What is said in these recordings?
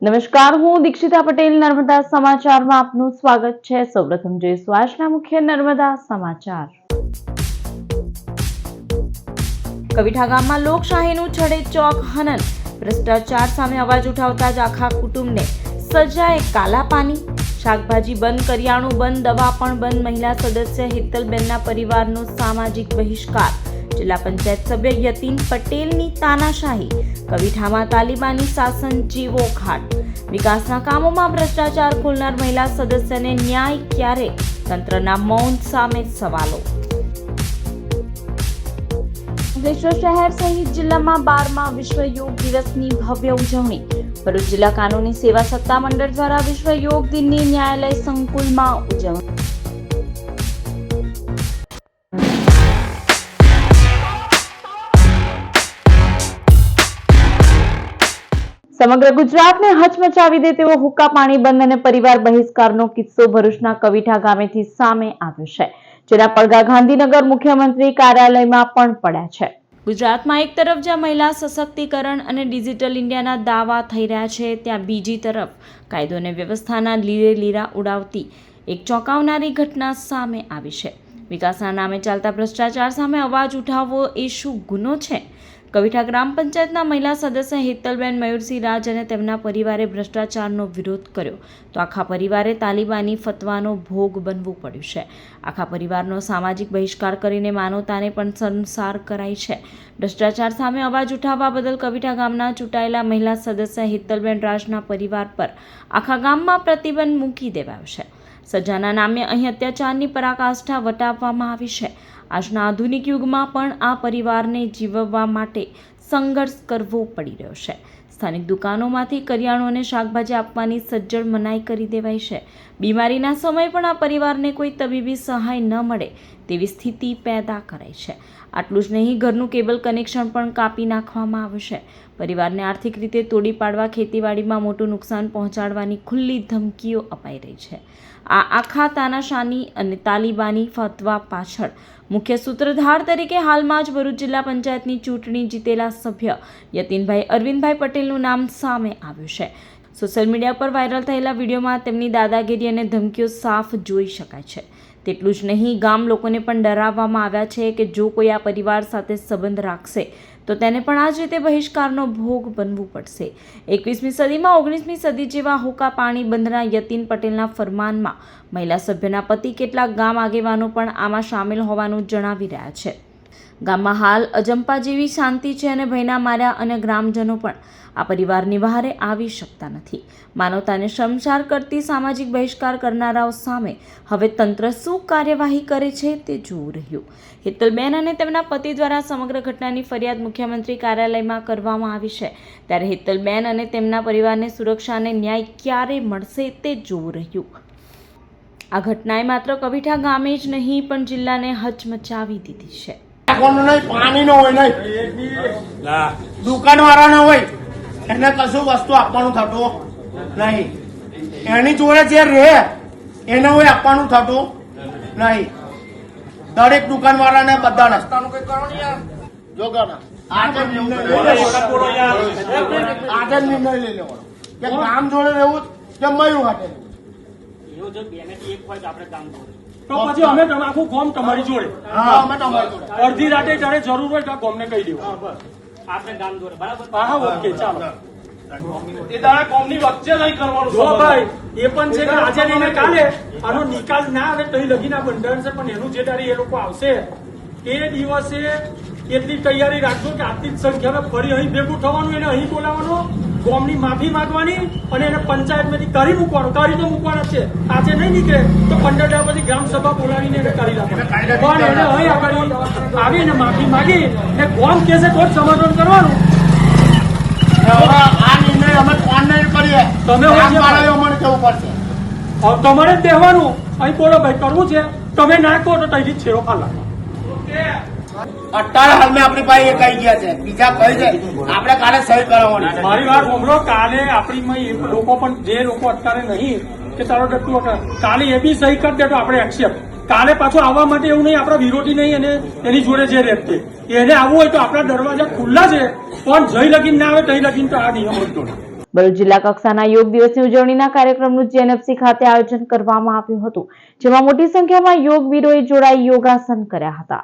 નમસ્કાર, હું દીક્ષિતા પટેલ નર્મદા સમાચારમાં આપનું સ્વાગત છે। સૌપ્રથમ જોઈશું આજના મુખ્ય નર્મદા સમાચાર। કવિઠા ગામમાં લોકશાહીનું છડે ચોક હનન, ભ્રષ્ટાચાર સામે અવાજ ઉઠાવતા જ આખા કુટુંબને સજાએ કાલા પાની। શાકભાજી બંધ, કરિયાણું બંધ, દવા પણ બંધ। મહિલા સદસ્ય હેતલબેનના પરિવારનો સામાજિક બહિષ્કાર। જિલ્લા પંચાયત સભ્ય યતીન પટેલની તાનાશાહી। કવિઠામાં તાલિબાની શાસન જીવો ઘાટ। વિકાસના કામોમાં ભ્રષ્ટાચાર ખોલનાર મહિલા સદસ્યને ન્યાય ક્યારે? તંત્રના મૌન સામે સવાલો। અંકલેશ્વર શહેર સહિત જિલ્લામાં 12મા વિશ્વ યોગ દિવસની ભવ્ય ઉજવણી। ભરૂચ જિલ્લા કાનૂની સેવા સત્તા મંડળ દ્વારા વિશ્વ યોગ દિનની ન્યાયાલય સંકુલમાં ઉજવણી। સમગ્ર ગુજરાતને હચમચાવી દે તેવો હુક્કા પાણી બંધ અને પરિવાર બહિષ્કારનો કિસ્સો ભરૂચના કવિઠા ગામેથી સામે આવ્યો છે, જેના પડઘા ગાંધીનગર મુખ્યમંત્રી કાર્યાલયમાં પણ પડ્યા છે। ગુજરાતમાં એક તરફ જ્યાં મહિલા સશક્તિકરણ અને ડિજિટલ ઇન્ડિયાના દાવા થઈ રહ્યા છે, ત્યાં બીજી તરફ કાયદો અને વ્યવસ્થાના લીરે લીરા ઉડાવતી એક ચોંકાવનારી ઘટના સામે આવી છે। વિકાસના નામે ચાલતા ભ્રષ્ટાચાર સામે અવાજ ઉઠાવવો એ શું ગુનો છે? કવિઠા ગ્રામ પંચાયતના મહિલા સદસ્ય હેતલબેન મયુરસિંહ રાજ અને તેમના પરિવારે ભ્રષ્ટાચારનો વિરોધ કર્યો તો આખા પરિવારે તાલિબાની ફતવાનો ભોગ બનવું પડ્યું છે। આખા પરિવારનો સામાજિક બહિષ્કાર કરીને માનવતાને પણ શર્મસાર કરાઈ છે। ભ્રષ્ટાચાર સામે અવાજ ઉઠાવવા બદલ કવિઠા ગામના ચૂંટાયેલા મહિલા સદસ્ય હેતલબેન રાજના પરિવાર પર આખા ગામમાં પ્રતિબંધ મૂકી દેવાયો છે। સજાના નામે અહીં અત્યાચારની પરાકાષ્ઠા વટાવવામાં આવી છે। આજના આધુનિક યુગમાં પણ આ પરિવારને જીવવા માટે સંઘર્ષ કરવો પડી રહ્યો છે। સ્થાનિક દુકાનોમાંથી કરિયાણું અને શાકભાજી આપવાની સજ્જડ મનાઈ કરી દેવાઈ છે। બીમારીના સમયે પણ આ પરિવારને કોઈ તબીબી સહાય ન મળે તેવી સ્થિતિ પેદા કરાઈ છે। આટલું જ નહીં, ઘરનું કેબલ કનેક્શન પણ કાપી નાખવામાં આવ્યું છે। પરિવારને આર્થિક રીતે તોડી પાડવા, ખેતીવાડીમાં મોટું નુકસાન પહોંચાડવાની ખુલ્લી ધમકીઓ અપાઈ રહી છે। આ આખા તાનાશાહી અને તાલિબાની ફતવા પાછળ મુખ્ય સૂત્રધાર તરીકે હાલમાં જ ભરૂચ જિલ્લા પંચાયતની ચૂંટણી જીતેલા સભ્ય યતીનભાઈ અરવિંદભાઈ પટેલનું નામ સામે આવ્યું છે। સોશિયલ મીડિયા પર વાયરલ થયેલા વિડીયોમાં તેમની દાદાગીરી અને ધમકીઓ સાફ જોઈ શકાય છે। તેટલું જ નહીં, ગામ લોકોને પણ ડરાવવામાં આવ્યા છે કે જો કોઈ આ પરિવાર સાથે સંબંધ રાખશે તો તેને પણ આ જ રીતે બહિષ્કારનો ભોગ બનવું પડશે। 21મી સદીમાં 19મી સદી જેવા હુક્કા પાણી બંધના યતીન પટેલના ફરમાનમાં મહિલા સભ્યના પતિ કેટલાક ગામ આગેવાનો પણ આમાં સામેલ હોવાનું જણાવી રહ્યા છે। ગામમાં હાલ અજંપા જેવી શાંતિ છે અને ભયના માર્યા અને ગ્રામજનો પણ આ પરિવારની વહારે આવી શકતા નથી। માનવતાને શર્મસાર કરતી સામાજિક બહિષ્કાર કરનારાઓ સામે હવે તંત્ર શું કાર્યવાહી કરે છે તે જોવું રહ્યું। હેતલબેન અને તેમના પતિ દ્વારા સમગ્ર ઘટનાની ફરિયાદ મુખ્યમંત્રી કાર્યાલયમાં કરવામાં આવી છે, ત્યારે હેતલબેન અને તેમના પરિવારને સુરક્ષા અને ન્યાય ક્યારે મળશે તે જોવું રહ્યું। આ ઘટનાએ માત્ર કવિઠા ગામે જ નહીં પણ જિલ્લાને હચમચાવી દીધી છે। પાણી નો હોય નહીં, દુકાન વાળા નો હોય એને કશું વસ્તુ આપવાનું થતું નહીં, એની જોડે જે રહે એને હોય આપવાનું થતું નહીં। દરેક દુકાન વાળાને બધા રસ્તાનું કઈ કરો ને યાર, જો આજે નિર્ણય લઈ લેવાનો કે ગામ જોડે રહેવું કે મયું હાટે તો પછી અમે આખું ગામ તમારી જોડે, અડધી રાતે જ્યારે જરૂર હોય તો ગામને કહી દેવું આપણે ગામ જોડે, બરાબર? હા, ઓકે, ચાલો। એ તારા ગામની વચ્ચે નહીં કરવાનું જો ભાઈ, એ પણ છે કે આજે લઈને કાલે આનો નિકાલ ના આવે તો લગીના બંધારણ છે, પણ એનું જે તારી એ લોકો આવશે એ દિવસે એટલી તૈયારી રાખજો કે આટલી જ સંખ્યામાં ફરી અહીં ભેગું થવાનું, એને અહીં બોલાવવાનું, ગામની માફી માંગવાની અને એને પંચાયતમાંથી કરી મૂકવાનું, કરી તો મૂકવાના છે। આજે નહીં નીકળે તો 15 દાડા પછી ગ્રામ સભા બોલાવીને એને કરી રાખવાનું, પણ એને અહીં આગળ આવીને માફી માંગી ને ગામ કહેશે તો જ સમાધાન કરવાનું। આ નિર્ણય અમે કોણ નહીં કરીએ, તમે અમને કેવું પડશે, તમારે જ બેહવાનું, અહીં બોલો ભાઈ કરવું છે, તમે ના કહો તો તૈયારી છેડો ખાલા। અત્યારે હાલમાં આપણી પાસે એ કહી ગયા છે, બીજા કહી છે આપણે કાલે સહી કરાવવાની। મારી વાત સાંભળો, કાલે આપણી લોકો પણ જે લોકો અત્યારે નહીં કે તારો ડટ્ટુ હતા, કાલે એ બી સહી કરી દે તો આપણે એક્સેપ્ટ। કાલે પાછું આવવા માટે એવું નહીં, આપણા વિરોધી નહીં અને એની જોડે જે રહેતે એને આવવું હોય તો આપણા દરવાજા ખુલ્લા છે, પણ જઈ લગીન ના આવે તઈ લગીન તો આ નિયમ હતો। ભરૂચ જિલ્લા કક્ષાના યોગ દિવસની ઉજવણીના કાર્યક્રમનું જીએનએફસી ખાતે આયોજન કરવામાં આવ્યું હતું, જેમાં મોટી સંખ્યામાં યોગવીરોએ જોડાઈ યોગાસન કર્યા હતા.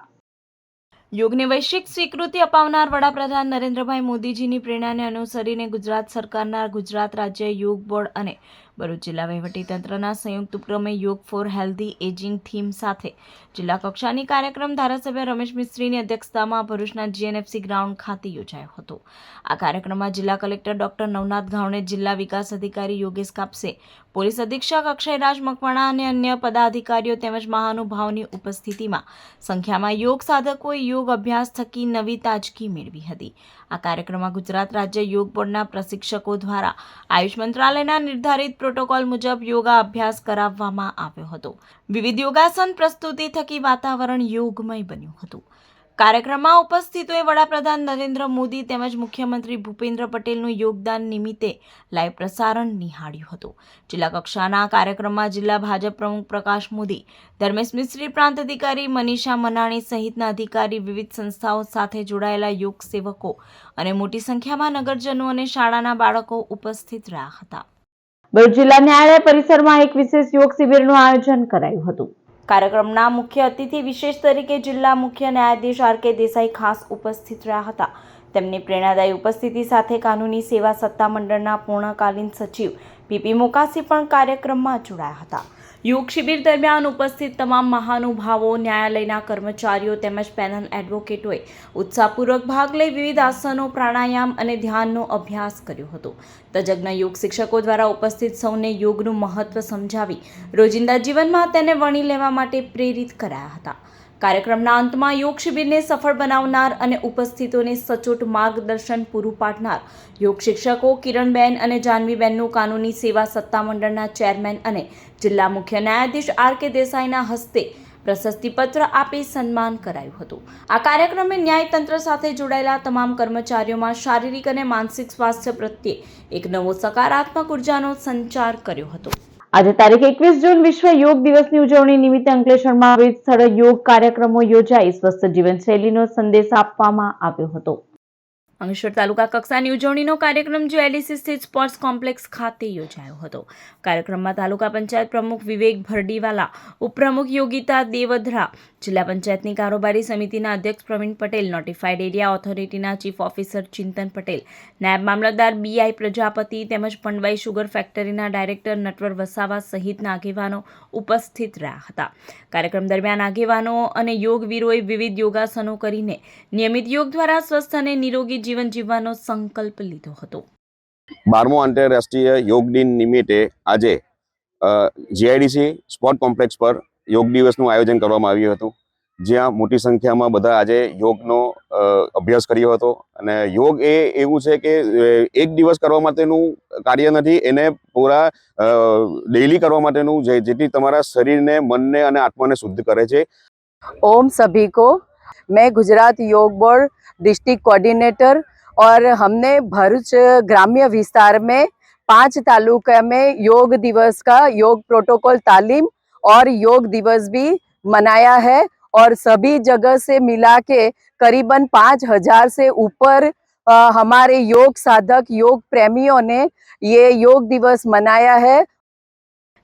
યોગને વૈશ્વિક સ્વીકૃતિ અપાવનાર વડાપ્રધાન નરેન્દ્રભાઈ મોદીજીની પ્રેરણાને અનુસરીને ગુજરાત સરકારના ગુજરાત રાજ્ય યોગ બોર્ડ અને ભરૂચ જિલ્લા વહીવટીતંત્રના સંયુક્ત ઉપક્રમે યોગ ફોર હેલ્ધી એજિંગ થીમ સાથે જિલ્લા કક્ષાની કાર્યક્રમ ધારાસભ્ય રમેશ મિસ્ત્રીની અધ્યક્ષતામાં ભરૂચના જીએનએફસી ગ્રાઉન્ડ ખાતે યોજાયો હતો. આ કાર્યક્રમમાં જિલ્લા કલેક્ટર ડોક્ટર નવનાથ ઘાવણે, જિલ્લા વિકાસ અધિકારી યોગેશ કાપસે, પોલીસ અધિક્ષક અક્ષયરાજ મકવાણા અને અન્ય પદાધિકારીઓ તેમજ મહાનુભાવોની ઉપસ્થિતિમાં સંખ્યામાં યોગ સાધકોએ યોગ અભ્યાસ થકી નવી તાજગી મેળવી હતી. આ કાર્યક્રમમાં ગુજરાત રાજ્ય યોગ બોર્ડના પ્રશિક્ષકો દ્વારા આયુષ મંત્રાલયના નિર્ધારિત પ્રોટોકોલ મુજબ યોગા અભ્યાસ કરાવવામાં આવ્યો હતો. વિવિધ યોગાસન પ્રસ્તુતિ થકી વાતાવરણ યોગમય બન્યું હતું. કાર્યક્રમમાં ઉપસ્થિતોએ વડાપ્રધાન નરેન્દ્ર મોદી તેમજ મુખ્યમંત્રી ભૂપેન્દ્ર પટેલનું યોગદાન નિમિત્તે લાઈવ પ્રસારણ નિહાળ્યું હતું. જિલ્લા કક્ષાના કાર્યક્રમમાં જિલ્લા ભાજપ પ્રમુખ પ્રકાશ મોદી, ધર્મેશ મિસ્ત્રી, પ્રાંત અધિકારી મનીષા મનાણી સહિતના અધિકારી, વિવિધ સંસ્થાઓ સાથે જોડાયેલા યોગ સેવકો અને મોટી સંખ્યામાં નગરજનો અને શાળાના બાળકો ઉપસ્થિત રહ્યા હતા. ભરૂચ જિલ્લા ન્યાયાલય પરિસરમાં એક વિશેષ યોગ શિબિરનું આયોજન કરાયું હતું. કાર્યક્રમના મુખ્ય અતિથિ વિશેષ તરીકે જિલ્લા મુખ્ય ન્યાયાધીશ આર.કે. દેસાઈ ખાસ ઉપસ્થિત રહ્યા હતા. તેમની પ્રેરણાદાયી ઉપસ્થિતિ સાથે કાનૂની સેવા સત્તામંડળના પૂર્ણકાલીન સચિવ પી.પી. મોકાસી પણ કાર્યક્રમમાં જોડાયા હતા. યોગ શિબિર દરમિયાન ઉપસ્થિત તમામ મહાનુભાવો, ન્યાયાલયના કર્મચારીઓ તેમજ પેનલ એડવોકેટોએ ઉત્સાહપૂર્વક ભાગ લઈ વિવિધ આસનો, પ્રાણાયામ અને ધ્યાનનો અભ્યાસ કર્યો હતો. તજજ્ઞ યોગ શિક્ષકો દ્વારા ઉપસ્થિત સૌને યોગનું મહત્વ સમજાવી રોજિંદા જીવનમાં તેને વણી લેવા માટે પ્રેરિત કરાયા હતા. કાર્યક્રમના અંતમાં યોગ શિબિરને સફળ બનાવનાર અને ઉપસ્થિતોને સચોટ માર્ગદર્શન પૂરું પાડનાર યોગ શિક્ષકો કિરણબેન અને જાનવીબેનનું કાનૂની સેવા સત્તામંડળના ચેરમેન અને જિલ્લા મુખ્ય ન્યાયાધીશ આર.કે. દેસાઈના હસ્તે પ્રશસ્તિપત્ર આપી સન્માન કરાયું હતું. આ કાર્યક્રમે ન્યાયતંત્ર સાથે જોડાયેલા તમામ કર્મચારીઓમાં શારીરિક અને માનસિક સ્વાસ્થ્ય પ્રત્યે એક નવો સકારાત્મક ઉર્જાનો સંચાર કર્યો હતો. આજે તારીખ 21 જૂન વિશ્વ યોગ દિવસની ઉજવણી નિમિત્તે અંકલેશ્વરમાં વિવિધ સ્થળે યોગ કાર્યક્રમો યોજાઈ સ્વસ્થ જીવનશૈલીનો સંદેશ આપવામાં આવ્યો હતો. અંકલેશ્વર તાલુકા કક્ષાની ઉજવણીનો કાર્યક્રમ જીઆઈડીસી સ્થિત સ્પોર્ટ્સ કોમ્પ્લેક્સ ખાતે યોજાયો હતો. કાર્યક્રમમાં તાલુકા પંચાયત પ્રમુખ વિવેક ભરડીવાલા, ઉપપ્રમુખ યોગિતા દેવધરા, જિલ્લા પંચાયતની કારોબારી સમિતિના અધ્યક્ષ પ્રવીણ પટેલ, નોટિફાઈડ એરિયા ઓથોરિટીના ચીફ ઓફિસર ચિંતન પટેલ, નાયબ મામલતદાર બી.આઈ. પ્રજાપતિ તેમજ પંડવાઈ શુગર ફેક્ટરીના ડાયરેક્ટર નટવર વસાવા સહિતના આગેવાનો ઉપસ્થિત રહ્યા હતા. કાર્યક્રમ દરમિયાન આગેવાનો અને યોગવીરોએ વિવિધ યોગાસનો કરીને નિયમિત યોગ દ્વારા સ્વસ્થ અને નિરોગી જીવન જીવવાનો સંકલ્પ લીધો હતો. 12મો આંતરરાષ્ટ્રીય યોગ દિન નિમિત્તે આજે જીઆઈડીસી સ્પોર્ટ કોમ્પ્લેક્સ પર યોગ દિવસનું આયોજન કરવામાં આવ્યું હતું, જ્યાં મોટી સંખ્યામાં બધા આજે યોગનો અભ્યાસ કર્યો હતો. અને યોગ એ એવું છે કે એક દિવસ કરવા માટેનું કાર્ય નથી, એને પૂરા ડેઈલી કરવા માટેનું જેથી તમારા શરીરને, મનને અને આત્માને શુદ્ધ કરે છે. ओम सभी को, मैं गुजरात योग बोर्ड डिस्ट्रिक्ट कोऑर्डिनेटर और हमने भरूच ग्राम्य विस्तार में 5 तालुका में योग दिवस का योग प्रोटोकॉल तालीम और योग दिवस भी मनाया है और सभी जगह से मिला के करीबन 5000 से ऊपर हमारे योग साधक, योग प्रेमियों ने ये योग दिवस मनाया है.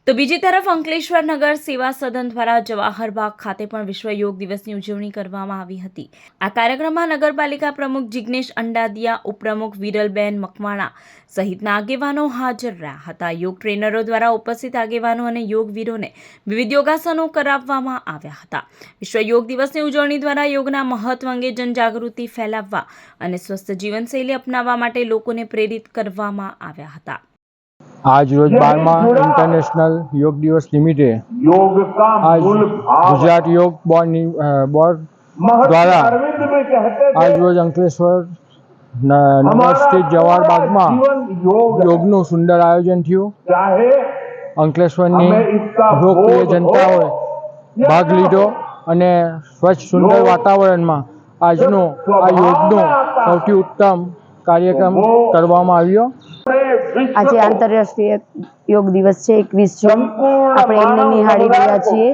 તો બીજી તરફ અંકલેશ્વર નગર સેવા સદન દ્વારા જવાહર બાગ ખાતે પણ વિશ્વ યોગ દિવસની ઉજવણી કરવામાં આવી હતી. આ કાર્યક્રમમાં નગરપાલિકા પ્રમુખ જિગ્નેશ અંડાદિયા, ઉપપ્રમુખ વિરલબેન મકવાણા સહિતના આગેવાનો હાજર રહ્યા હતા. યોગ ટ્રેનરો દ્વારા ઉપસ્થિત આગેવાનો અને યોગવીરોને વિવિધ યોગાસનો કરાવવામાં આવ્યા હતા. વિશ્વ યોગ દિવસની ઉજવણી દ્વારા યોગના મહત્વ અંગે જનજાગૃતિ ફેલાવવા અને સ્વસ્થ જીવનશૈલી અપનાવવા માટે લોકોને પ્રેરિત કરવામાં આવ્યા હતા. आज रोज 12वां इंटरनेशनल योग दिवस निमित्ते आज गुजरात योग बोर्ड द्वारा आज रोज अंकलेश्वर नगर स्थित जवाहर बागમાં યોગનું સુંદર આયોજન થયું. અંકલેશ્વરની લોકપ્રિય જનતાઓએ ભાગ લીધો અને સ્વચ્છ સુંદર વાતાવરણમાં આજનો આ યોગનો સૌથી ઉત્તમ કાર્યક્રમ કરવામાં આવ્યો. આજે આંતરરાષ્ટ્રીય યોગ દિવસ છે 21 જૂન. આપણે એમને નિહાળી રહ્યા છીએ.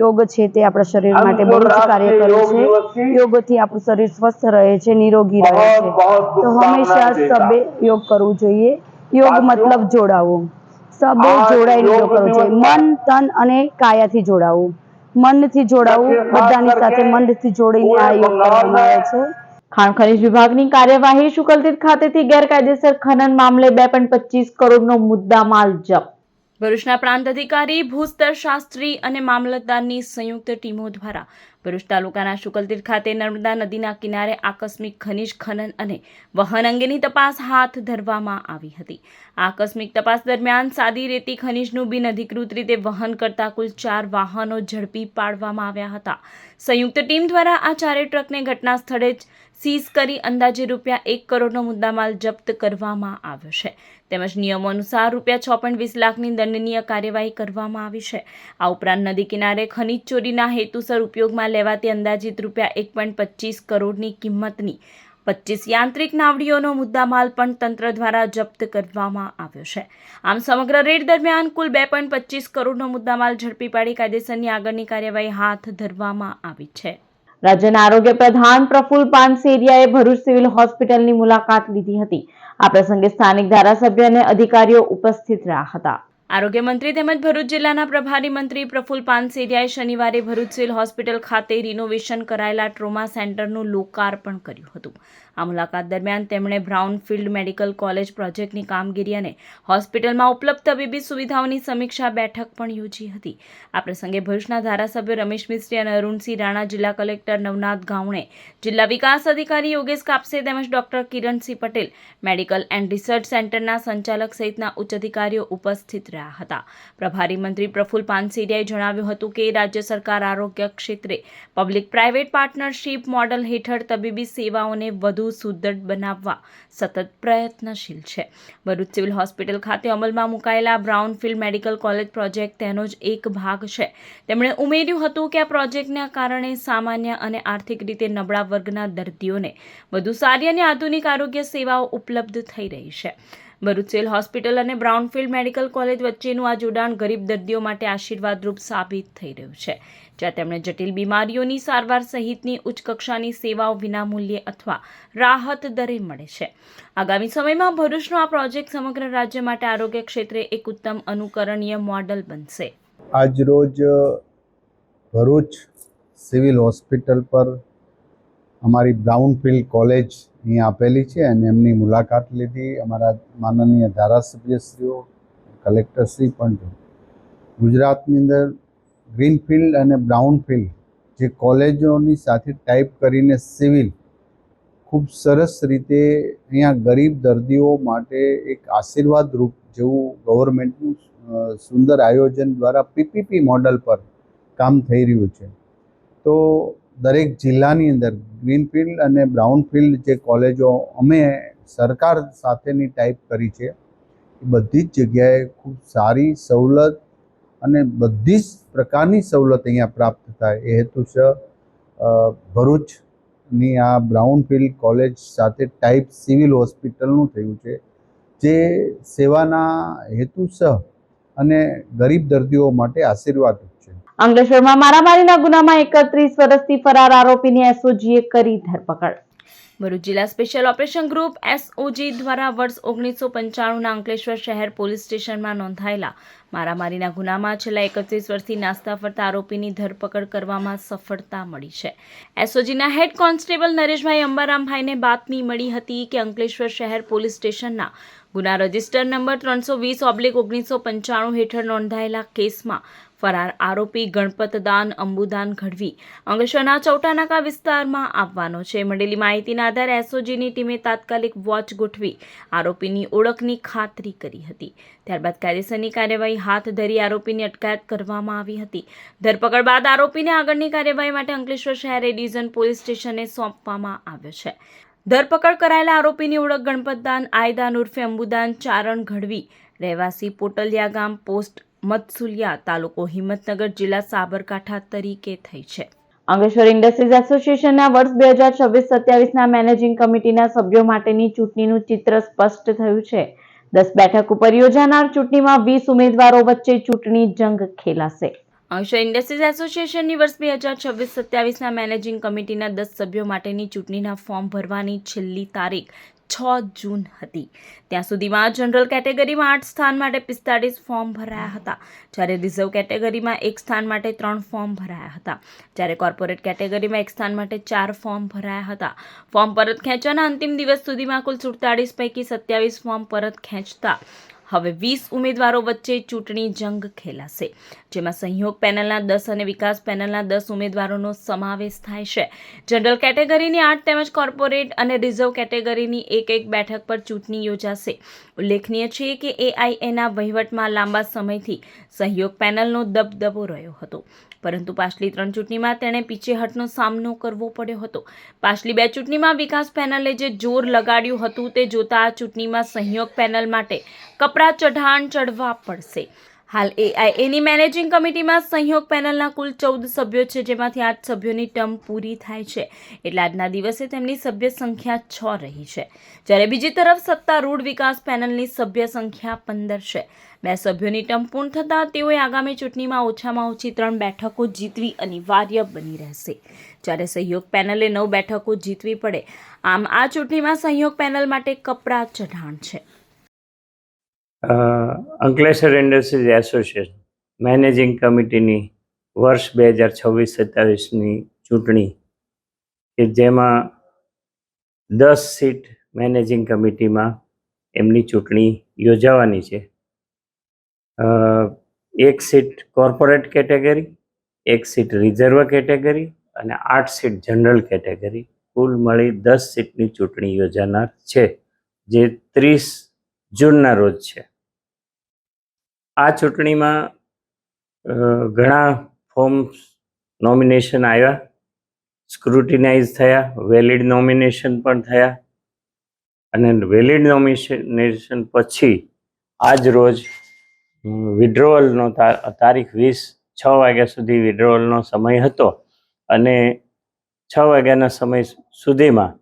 યોગ છે તે આપણા શરીર માટે બહુ જ કાર્ય કરે છે. યોગથી આપણું શરીર સ્વસ્થ રહે છે, નિરોગી રહે છે. તો હંમેશા સભે યોગ કરવું જોઈએ. યોગ મતલબ જોડાવું, સબે જોડાઈને યોગ કરવો જોઈએ. મન, તન અને કાયાથી જોડાવું, મનથી જોડાવું, બધાની સાથે મનથી જોડીને આ યોગ કરવામાં આવે છે. ખાણ ખનીજ વિભાગની કાર્યવાહી. શુકલતીર્થ ખાતેથી ગેરકાયદેસર ખનન મામલે 2.25 કરોડનો મુદ્દામાલ જપ્ત. ભરૂચના પ્રાંત અધિકારી ભૂસ્તર શાસ્ત્રી અને મામલતદારની સંયુક્ત ટીમો દ્વારા ભરૂચ તાલુકાના શુકલતીર્થ ખાતે નર્મદા નદીના કિનારે આકસ્મિક ખનીજ ખનન અને વહન અંગેની તપાસ હાથ ધરવામાં આવી હતી. આકસ્મિક તપાસ દરમિયાન સાદી રેતી ખનીજનું બિનઅધિકૃત રીતે વહન કરતા કુલ 4 વાહનો ઝડપી પાડવામાં આવ્યા હતા. સંયુક્ત ટીમ દ્વારા આ 4 ટ્રકને ઘટના સ્થળે જ સીઝ કરી અંદાજે ₹1 કરોડનો મુદ્દામાલ જપ્ત કરવામાં આવ્યો છે. તેમજ નિયમો અનુસાર ₹6.20 લાખની દંડનીય કાર્યવાહી કરવામાં આવી છે. આ ઉપરાંત નદી કિનારે ખનીજ ચોરીના હેતુસર ઉપયોગમાં લેવાતી અંદાજિત ₹1.25 કરોડની કિંમતની 25 યાંત્રિક નાવડીઓનો મુદ્દામાલ પણ તંત્ર દ્વારા જપ્ત કરવામાં આવ્યો છે. આમ સમગ્ર રેડ દરમિયાન કુલ 2.25 કરોડનો મુદ્દામાલ ઝડપી પાડી કાયદેસરની આગળની કાર્યવાહી હાથ ધરવામાં આવી છે. રાજ્યના આરોગ્ય પ્રધાન પ્રફુલ પાનસેરિયાએ ભરૂચ સિવિલ હોસ્પિટલની મુલાકાત લીધી હતી. આ પ્રસંગે સ્થાનિક ધારાસભ્ય અને અધિકારીઓ ઉપસ્થિત રહ્યા હતા. આરોગ્ય મંત્રી તેમજ ભરૂચ જિલ્લાના પ્રભારી મંત્રી પ્રફુલ પાનસેરિયાએ શનિવારે ભરૂચ સિવિલ હોસ્પિટલ ખાતે રિનોવેશન કરાયેલા ટ્રોમા સેન્ટરનું લોકાર્પણ કર્યું હતું. આ મુલાકાત દરમિયાન તેમણે બ્રાઉનફિલ્ડ મેડિકલ કોલેજ પ્રોજેક્ટની કામગીરી અને હોસ્પિટલમાં ઉપલબ્ધ તબીબી સુવિધાઓની સમીક્ષા બેઠક પણ યોજી હતી. આ પ્રસંગે ભરૂચના ધારાસભ્ય રમેશ મિસ્ત્રી અને અરુણસિંહ રાણા, જિલ્લા કલેક્ટર નવનાથ ગાવણે, જિલ્લા વિકાસ અધિકારી યોગેશ કાપસે તેમજ doctor Kiransinh Patel, medical and research સેન્ટરના સંચાલક સહિતના ઉચ્ચ અધિકારીઓ ઉપસ્થિત રહ્યા હતા. પ્રભારી મંત્રી પ્રફુલ પાનસેરિયાએ જણાવ્યું હતું કે રાજ્ય સરકાર આરોગ્ય ક્ષેત્રે પબ્લિક પ્રાઇવેટ પાર્ટનરશિપ મોડલ હેઠળ તબીબી સેવાઓને વધુ સુદૃઢ બનાવવા સતત પ્રયત્નશીલ છે. ભરૂચ સિવિલ હોસ્પિટલ ખાતે અમલમાં મુકાયેલા બ્રાઉનફિલ્ડ મેડિકલ કોલેજ પ્રોજેક્ટ તેનો જ એક ભાગ છે. તેમણે ઉમેર્યું હતું કે આ પ્રોજેક્ટના કારણે સામાન્ય અને આર્થિક રીતે નબળા વર્ગના દર્દીઓને વધુ સારી અને આધુનિક આરોગ્ય સેવાઓ ઉપલબ્ધ થઈ રહી છે. ભરૂચ સિવિલ હોસ્પિટલ અને બ્રાઉનફિલ્ડ મેડિકલ કોલેજ વચ્ચેનું આ જોડાણ ગરીબ દર્દીઓ માટે આશીર્વાદરૂપ સાબિત થઈ રહ્યું છે, જ્યાં તેમણે જટિલ બીમારીઓની સારવાર સહિતની ઉચ્ચ કક્ષાની સેવાઓ વિનામૂલ્યે અથવા રાહત દરે મળે છે. આગામી સમયમાં ભરૂચનો આ પ્રોજેક્ટ સમગ્ર રાજ્ય માટે આરોગ્ય ક્ષેત્રે એક ઉત્તમ અનુકરણીય મોડલ બનશે. આજ રોજ ભરૂચ સિવિલ હોસ્પિટલ પર અમારી બ્રાઉનફિલ્ડ કોલેજ અહીં આપેલી છે અને એમની મુલાકાત લીધી. અમારા માનનીય ધારાસભ્યશ્રીઓ, કલેક્ટરશ્રી પણ છે. ગુજરાતની અંદર ગ્રીનફિલ્ડ અને બ્રાઉનફિલ્ડ જે કોલેજોની સાથે ટાઈપ કરીને સિવિલ ખૂબ સરસ રીતે અહીંયા ગરીબ દર્દીઓ માટે એક આશીર્વાદરૂપ જેવું ગવર્મેન્ટનું સુંદર આયોજન દ્વારા પીપીપી મોડલ પર કામ થઈ રહ્યું છે. તો દરેક જિલ્લાની અંદર ગ્રીનફિલ્ડ અને બ્રાઉનફિલ્ડ જે કોલેજો અમે સરકાર સાથેની ટાઈપ કરી છે, એ બધી જ જગ્યાએ ખૂબ સારી સવલત અને બધી જ પ્રકારની સવલત અહીંયા પ્રાપ્ત થાય એ હેતુસર ભરૂચની આ બ્રાઉનફિલ્ડ કોલેજ સાથે ટાઈપ સિવિલ હોસ્પિટલનું થયું છે, જે સેવાના હેતુસર અને ગરીબ દર્દીઓ માટે આશીર્વાદરૂપ છે. અંકલેશ્વરમાં મારામારીના ગુનામાં 31 વર્ષથી ફરાર આરોપીની એસઓજીએ કરી ધરપકડ. ભરૂચ જિલ્લા સ્પેશિયલ ઓપરેશન ગ્રુપ એસઓજી દ્વારા વર્ષ 1995ના અંકલેશ્વર શહેર પોલીસ સ્ટેશનમાં નોંધાયેલા મારામારીના ગુનામાં છેલ્લા 31 વર્ષથી નાસ્તા ફરતા આરોપીની ધરપકડ કરવામાં સફળતા મળી છે. એસઓજીના હેડ કોન્સ્ટેબલ નરેશભાઈ અંબારામભાઈને બાતમી મળી હતી કે અંકલેશ્વર શહેર પોલીસ સ્ટેશનના ગુના રજિસ્ટર નંબર 320/1995 હેઠળ નોંધાયેલા કેસમાં ફરાર આરોપી ગણપતદાન અંબુદાન ગઢવી અંકલેશ્વરના ચૌટાનાકા વિસ્તારમાં આવવાનો છે. મળેલી માહિતીના આધારે એસઓજીની ટીમે તાત્કાલિક વોચ ગોઠવી આરોપીની ઓળખની ખાતરી કરી હતી. ત્યારબાદ કાયદેસરની કાર્યવાહી હાથ ધરી આરોપીની અટકાયત કરવામાં આવી હતી. ધરપકડ બાદ આરોપીને આગળની કાર્યવાહી માટે અંકલેશ્વર શહેર એ ડિવિઝન પોલીસ સ્ટેશને સોંપવામાં આવ્યો છે. ધરપકડ કરાયેલા આરોપીની ઓળખ ગણપતદાન આયદાન ઉર્ફે અંબુદાન ચારણ ગઢવી, રહેવાસી પોટલિયા ગામ, પોસ્ટ મતસુલિયા, તાલુકો હિંમતનગર, જિલ્લા સાબરકાંઠા તરીકે થઈ છે. અંકલેશ્વર ઇન્ડસ્ટ્રીઝ એસોસિએશનના વર્ષ 2026-27ના મેનેજિંગ કમિટીના સભ્યો માટેની ચૂંટણીનું ચિત્ર સ્પષ્ટ થયું છે. 10 બેઠક ઉપર યોજાનાર ચૂંટણીમાં 20 ઉમેદવારો વચ્ચે ચૂંટણી જંગ ખેલાશે. અંકલેશ્વર ઇન્ડસ્ટ્રીઝ એસોસિએશનની વર્ષ 2026-27ના મેનેજિંગ કમિટીના 10 સભ્યો માટેની ચૂંટણીના ફોર્મ ભરવાની છેલ્લી તારીખ 6 જૂન હતી. ત્યાં સુધીમાં જનરલ કેટેગરીમાં 8 સ્થાન માટે 45 ફોર્મ ભરાયા હતા, જ્યારે રિઝર્વ કેટેગરીમાં 1 સ્થાન માટે 3 ફોર્મ ભરાયા હતા, જ્યારે કોર્પોરેટ કેટેગરીમાં 1 સ્થાન માટે 4 ફોર્મ ભરાયા હતા. ફોર્મ પરત ખેંચવાના અંતિમ દિવસ સુધીમાં કુલ 47 પૈકી 27 ફોર્મ પરત ખેંચતા હવે 20 ઉમેદવારો વચ્ચે ચૂંટણી જંગ ખેલાશે, જેમાં સહયોગ પેનલના 10 અને વિકાસ પેનલના 10 ઉમેદવારોનો સમાવેશ થાય છે. જનરલ કેટેગરીની 8 તેમજ કોર્પોરેટ અને રિઝર્વ કેટેગરીની 1 બેઠક પર ચૂંટણી યોજાશે. ઉલ્લેખનીય છે કે AIAના વહીવટમાં લાંબા સમયથી સહયોગ પેનલનો દબદબો રહ્યો હતો, પરંતુ પાછલી 3 ચૂંટણીમાં તેણે પીછેહઠનો સામનો કરવો પડ્યો હતો. પાછલી 2 ચૂંટણીમાં વિકાસ પેનલે જે જોર લગાડ્યું હતું તે જોતા આ ચૂંટણીમાં સહયોગ પેનલ માટે કપરા ચઢાણ ચડવા પડશે. હાલ AIAની મેનેજિંગ કમિટીમાં સહયોગ પેનલના કુલ 14 સભ્યો છે, જેમાંથી 8 સભ્યોની ટર્મ પૂરી થાય છે, એટલે આજના દિવસે તેમની સભ્ય સંખ્યા 6 રહી છે, જ્યારે બીજી તરફ સત્તારૂઢ વિકાસ પેનલની સભ્ય સંખ્યા 15 છે. 2 સભ્યોની ટર્મ પૂર્ણ થતાં તેઓએ આગામી ચૂંટણીમાં ઓછામાં ઓછી 3 બેઠકો જીતવી અનિવાર્ય બની રહેશે, જ્યારે સહયોગ પેનલે 9 બેઠકો જીતવી પડે. આમ આ ચૂંટણીમાં સહયોગ પેનલ માટે કપરા ચઢાણ છે. અંકલેશ્વર ઇન્ડસ્ટ્રીઝ એસોસિએશન મેનેજિંગ કમિટીની વર્ષ 2026-27ની ચૂંટણી કે જેમાં 10 સીટ મેનેજિંગ કમિટીમાં એમની ચૂંટણી યોજાવાની છે. 1 seat corporate category, 1 seat reserve category અને 8 સીટ જનરલ કેટેગરી, કુલ મળી 10 સીટની ચૂંટણી યોજાનાર છે, જે 30 જૂનના રોજ છે. આ ચૂંટણીમાં ઘણા ફોર્મ્સ નોમિનેશન આવ્યા, સ્ક્રુટિનાઇઝ થયા, વેલિડ નોમિનેશન પણ થયા અને વેલિડ નોમિનેશન પછી આજ રોજ વિડ્રોવલનો તારીખ 6 વાગ્યા સુધી વિડ્રોવલનો સમય હતો અને 6 વાગ્યાના સમય સુધીમાં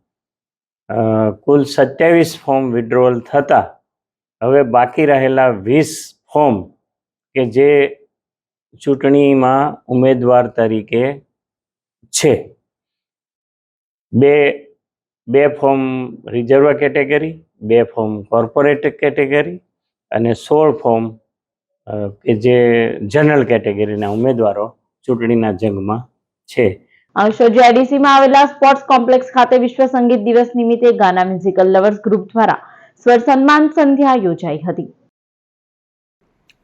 કુલ 27 ફોર્મ વિડ્રોવલ થતા હવે બાકી રહેલા 20 ફોર્મ કે જે ચૂંટણીમાં ઉમેદવાર તરીકે છે, બે form reserve category, 2 form corporate category અને 16 ફોર્મ કે જે જનરલ કેટેગરીના ઉમેદવારો ચૂંટણીના જંગમાં છે. અંકલેશ્વર GIDCમાં આવેલા સ્પોર્ટ્સ કોમ્પ્લેક્સ ખાતે વિશ્વ સંગીત દિવસ નિમિત્તે ગાના મ્યુઝિકલ લવર્સ ગ્રુપ દ્વારા સ્વર સન્માન સંધ્યા યોજાઈ હતી.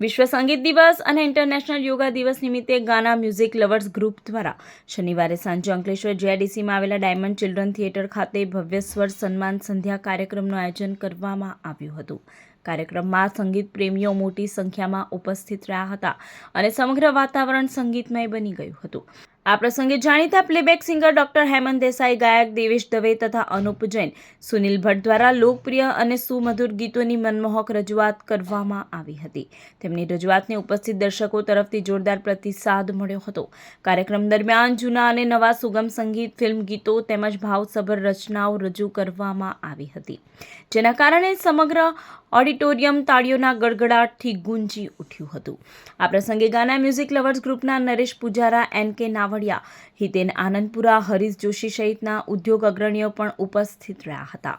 વિશ્વ સંગીત દિવસ અને ઇન્ટરનેશનલ યોગા દિવસ નિમિત્તે ગાના મ્યુઝિક લવર્સ ગ્રુપ દ્વારા શનિવારે સાંજે અંકલેશ્વર GIDCમાં આવેલા ડાયમંડ ચિલ્ડ્રન થિયેટર ખાતે ભવ્ય સ્વર સન્માન સંધ્યા કાર્યક્રમનું આયોજન કરવામાં આવ્યું હતું. કાર્યક્રમમાં સંગીત પ્રેમીઓ મોટી સંખ્યામાં ઉપસ્થિત રહ્યા હતા અને સમગ્ર વાતાવરણ સંગીતમય બની ગયું હતું. આ પ્રસંગે જાણીતા playback singer doctor Hemant Desai, ગાયક દેવેશ દવે તથા અનુપ જૈન, સુનિલ ભટ્ટ દ્વારા લોકપ્રિય અને સુમધુર ગીતોની મનમોહક રજૂઆત કરવામાં આવી હતી. તેમની રજૂઆતને ઉપસ્થિત દર્શકો તરફથી જોરદાર પ્રતિસાદ મળ્યો હતો. કાર્યક્રમ દરમિયાન જૂના અને નવા સુગમ સંગીત, ફિલ્મ ગીતો તેમજ ભાવસભર રચનાઓ રજૂ કરવામાં આવી હતી, જેના કારણે સમગ્ર ઓડિટોરિયમ તાળીઓના ગડગડાટથી ગુંજી ઉઠ્યું હતું. આ પ્રસંગે ગાના મ્યુઝિક લવર્સ ગ્રુપના નરેશ પૂજારા, NK નાવડિયા, હિતેન આનંદપુરા, હરીશ જોશી સહિતના ઉદ્યોગ અગ્રણીઓ પણ ઉપસ્થિત રહ્યા હતા.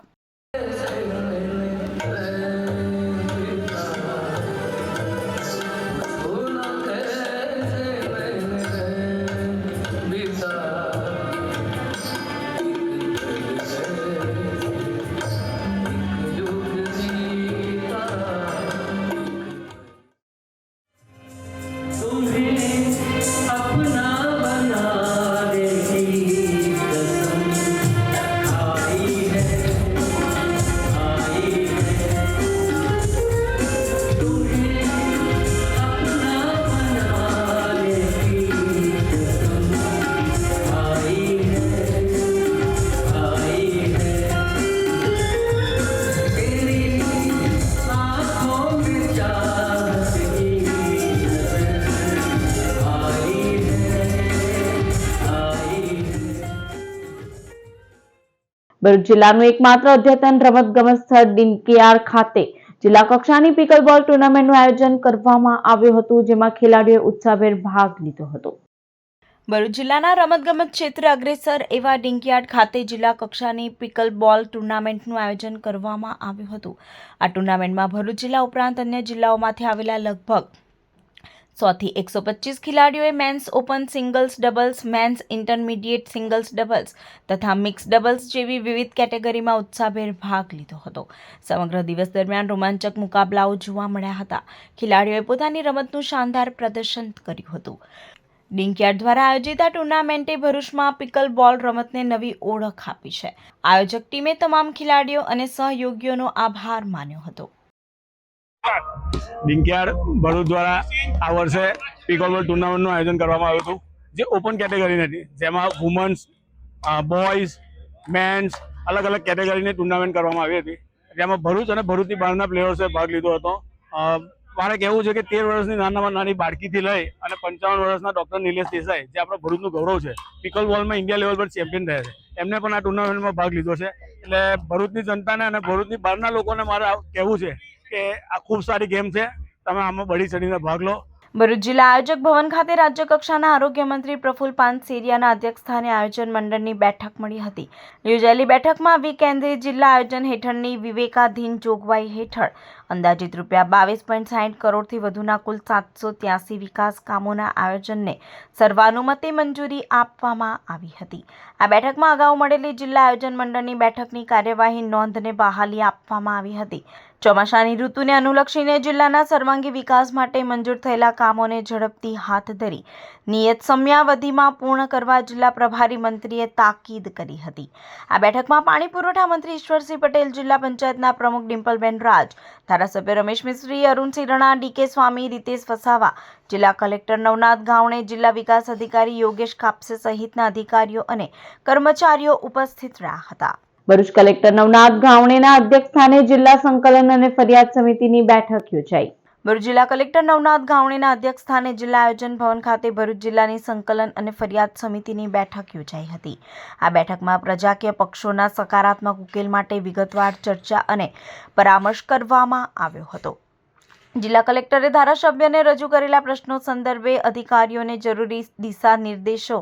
ભરૂચ જિલ્લાનું એકમાત્ર અદ્યતન રમતગમત સ્થળ ડિંકિયાળ ખાતે જિલ્લા કક્ષાની પિકલબોલ ટુર્નામેન્ટનું આયોજન કરવામાં આવ્યું હતું, જેમાં ખેલાડીઓએ ઉત્સાહભેર ભાગ લીધો હતો. ભરૂચ જિલ્લાના રમતગમત ક્ષેત્રે અગ્રેસર એવા ડિંકયાર્ડ ખાતે જિલ્લા કક્ષાની પિકલ બોલ ટુર્નામેન્ટનું આયોજન કરવામાં આવ્યું હતું. આ ટુર્નામેન્ટમાં ભરૂચ જિલ્લા ઉપરાંત અન્ય જિલ્લાઓમાંથી આવેલા લગભગ 100 થી 125 ખેલાડીઓએ men's open singles doubles, men's intermediate singles doubles તથા મિક્સ ડબલ્સ જેવી વિવિધ કેટેગરીમાં ઉત્સાહભેર ભાગ લીધો હતો. સમગ્ર દિવસ દરમિયાન રોમાંચક મુકાબલાઓ જોવા મળ્યા હતા. ખેલાડીઓએ પોતાની રમતનું શાનદાર પ્રદર્શન કર્યું હતું. ડિંકયાર્ડ દ્વારા આયોજિત આ ટુર્નામેન્ટે ભરૂચમાં પિકલ બોલ રમતને નવી ઓળખ આપી છે. આયોજક ટીમે તમામ ખેલાડીઓ અને સહયોગીઓનો આભાર માન્યો હતો. ડિંકયાર્ડ ભરૂચ દ્વારા આ વર્ષે પિકલ બોલ ટુર્નામેન્ટનું આયોજન કરવામાં આવ્યું હતું, જે ઓપન કેટેગરીની હતી, જેમાં વુમન્સ, બોયઝ, મેન્સ અલગ અલગ કેટેગરીની ટુર્નામેન્ટ કરવામાં આવી હતી, જેમાં ભરૂચ અને ભરૂચની બહારના પ્લેયર્સે ભાગ લીધો હતો. મારે કહેવું છે કે 13 વર્ષની નાનામાં નાની બાળકીથી લઈ અને 55 વર્ષના ડૉક્ટર નિલેશ દેસાઈ, જે આપણા ભરૂચનું ગૌરવ છે, પિકલ બોલમાં ઇન્ડિયા લેવલ પર ચેમ્પિયન થયા છે, એમને પણ આ ટુર્નામેન્ટમાં ભાગ લીધો છે. એટલે ભરૂચની જનતાને અને ભરૂચની બહારના લોકોને મારે કહેવું છે કે આ ખૂબ સારી ગેમ છે, તમે આમાં બળી ચડીને ભાગ લો. ભરૂચ જિલ્લા આયોજક ભવન ખાતે રાજ્ય કક્ષાના આરોગ્ય મંત્રી પ્રફુલ પાનસેરિયાના અધ્યક્ષસ્થાને આયોજન મંડળની બેઠક મળી હતી. યોજાયેલી બેઠકમાં વિકેન્દ્રિત જિલ્લા આયોજન હેઠળની વિવેકાધીન જોગવાઈ હેઠળ અંદાજિત ₹22.60 કરોડથી વધુના કુલ 783 વિકાસ કામોના આયોજનને સર્વાનુમતે મંજૂરી આપવામાં આવી હતી. આ બેઠકમાં અગાઉ મળેલી જિલ્લા આયોજન મંડળની બેઠકની કાર્યવાહી નોંધને બહાલી આપવામાં આવી હતી. ચોમાસાની ઋતુને અનુલક્ષીને જિલ્લાના સર્વાંગી વિકાસ માટે મંજૂર થયેલા કામોને ઝડપથી હાથ ધરી નિયત સમયાવધિમાં પૂર્ણ કરવા જિલ્લા પ્રભારી મંત્રીએ તાકીદ કરી હતી. આ બેઠકમાં પાણી પુરવઠા મંત્રી ઈશ્વરસિંહ પટેલ, જિલ્લા પંચાયતના પ્રમુખ ડિમ્પલબેન રાજ, ધારાસભ્ય રમેશ મિસ્ત્રી, અરુણસિંહ રણા, ડીકે સ્વામી, રીતેશ વસાવા, જિલ્લા કલેક્ટર નવનાથ ગાવણે, જિલ્લા વિકાસ અધિકારી યોગેશ કાપસે સહિતના અધિકારીઓ અને કર્મચારીઓ ઉપસ્થિત રહ્યા હતા. ભરૂચ કલેક્ટર નવનાથ ગાવણેના અધ્યક્ષસ્થાને જિલ્લા સંકલન અને ફરિયાદ સમિતિની બેઠક યોજાઈ. ભરૂચ જિલ્લા કલેક્ટર નવનાથ ગાવણેના અધ્યક્ષસ્થાને જિલ્લા આયોજન ભવન ખાતે ભરૂચ જિલ્લાની સંકલન અને ફરિયાદ સમિતિની બેઠક યોજાઈ હતી. આ બેઠકમાં પ્રજાકીય પક્ષોના સકારાત્મક ઉકેલ માટે વિગતવાર ચર્ચા અને પરામર્શ કરવામાં આવ્યો હતો. જિલ્લા કલેક્ટરે ધારાસભ્યને રજૂ કરેલા પ્રશ્નો સંદર્ભે અધિકારીઓને જરૂરી દિશા નિર્દેશો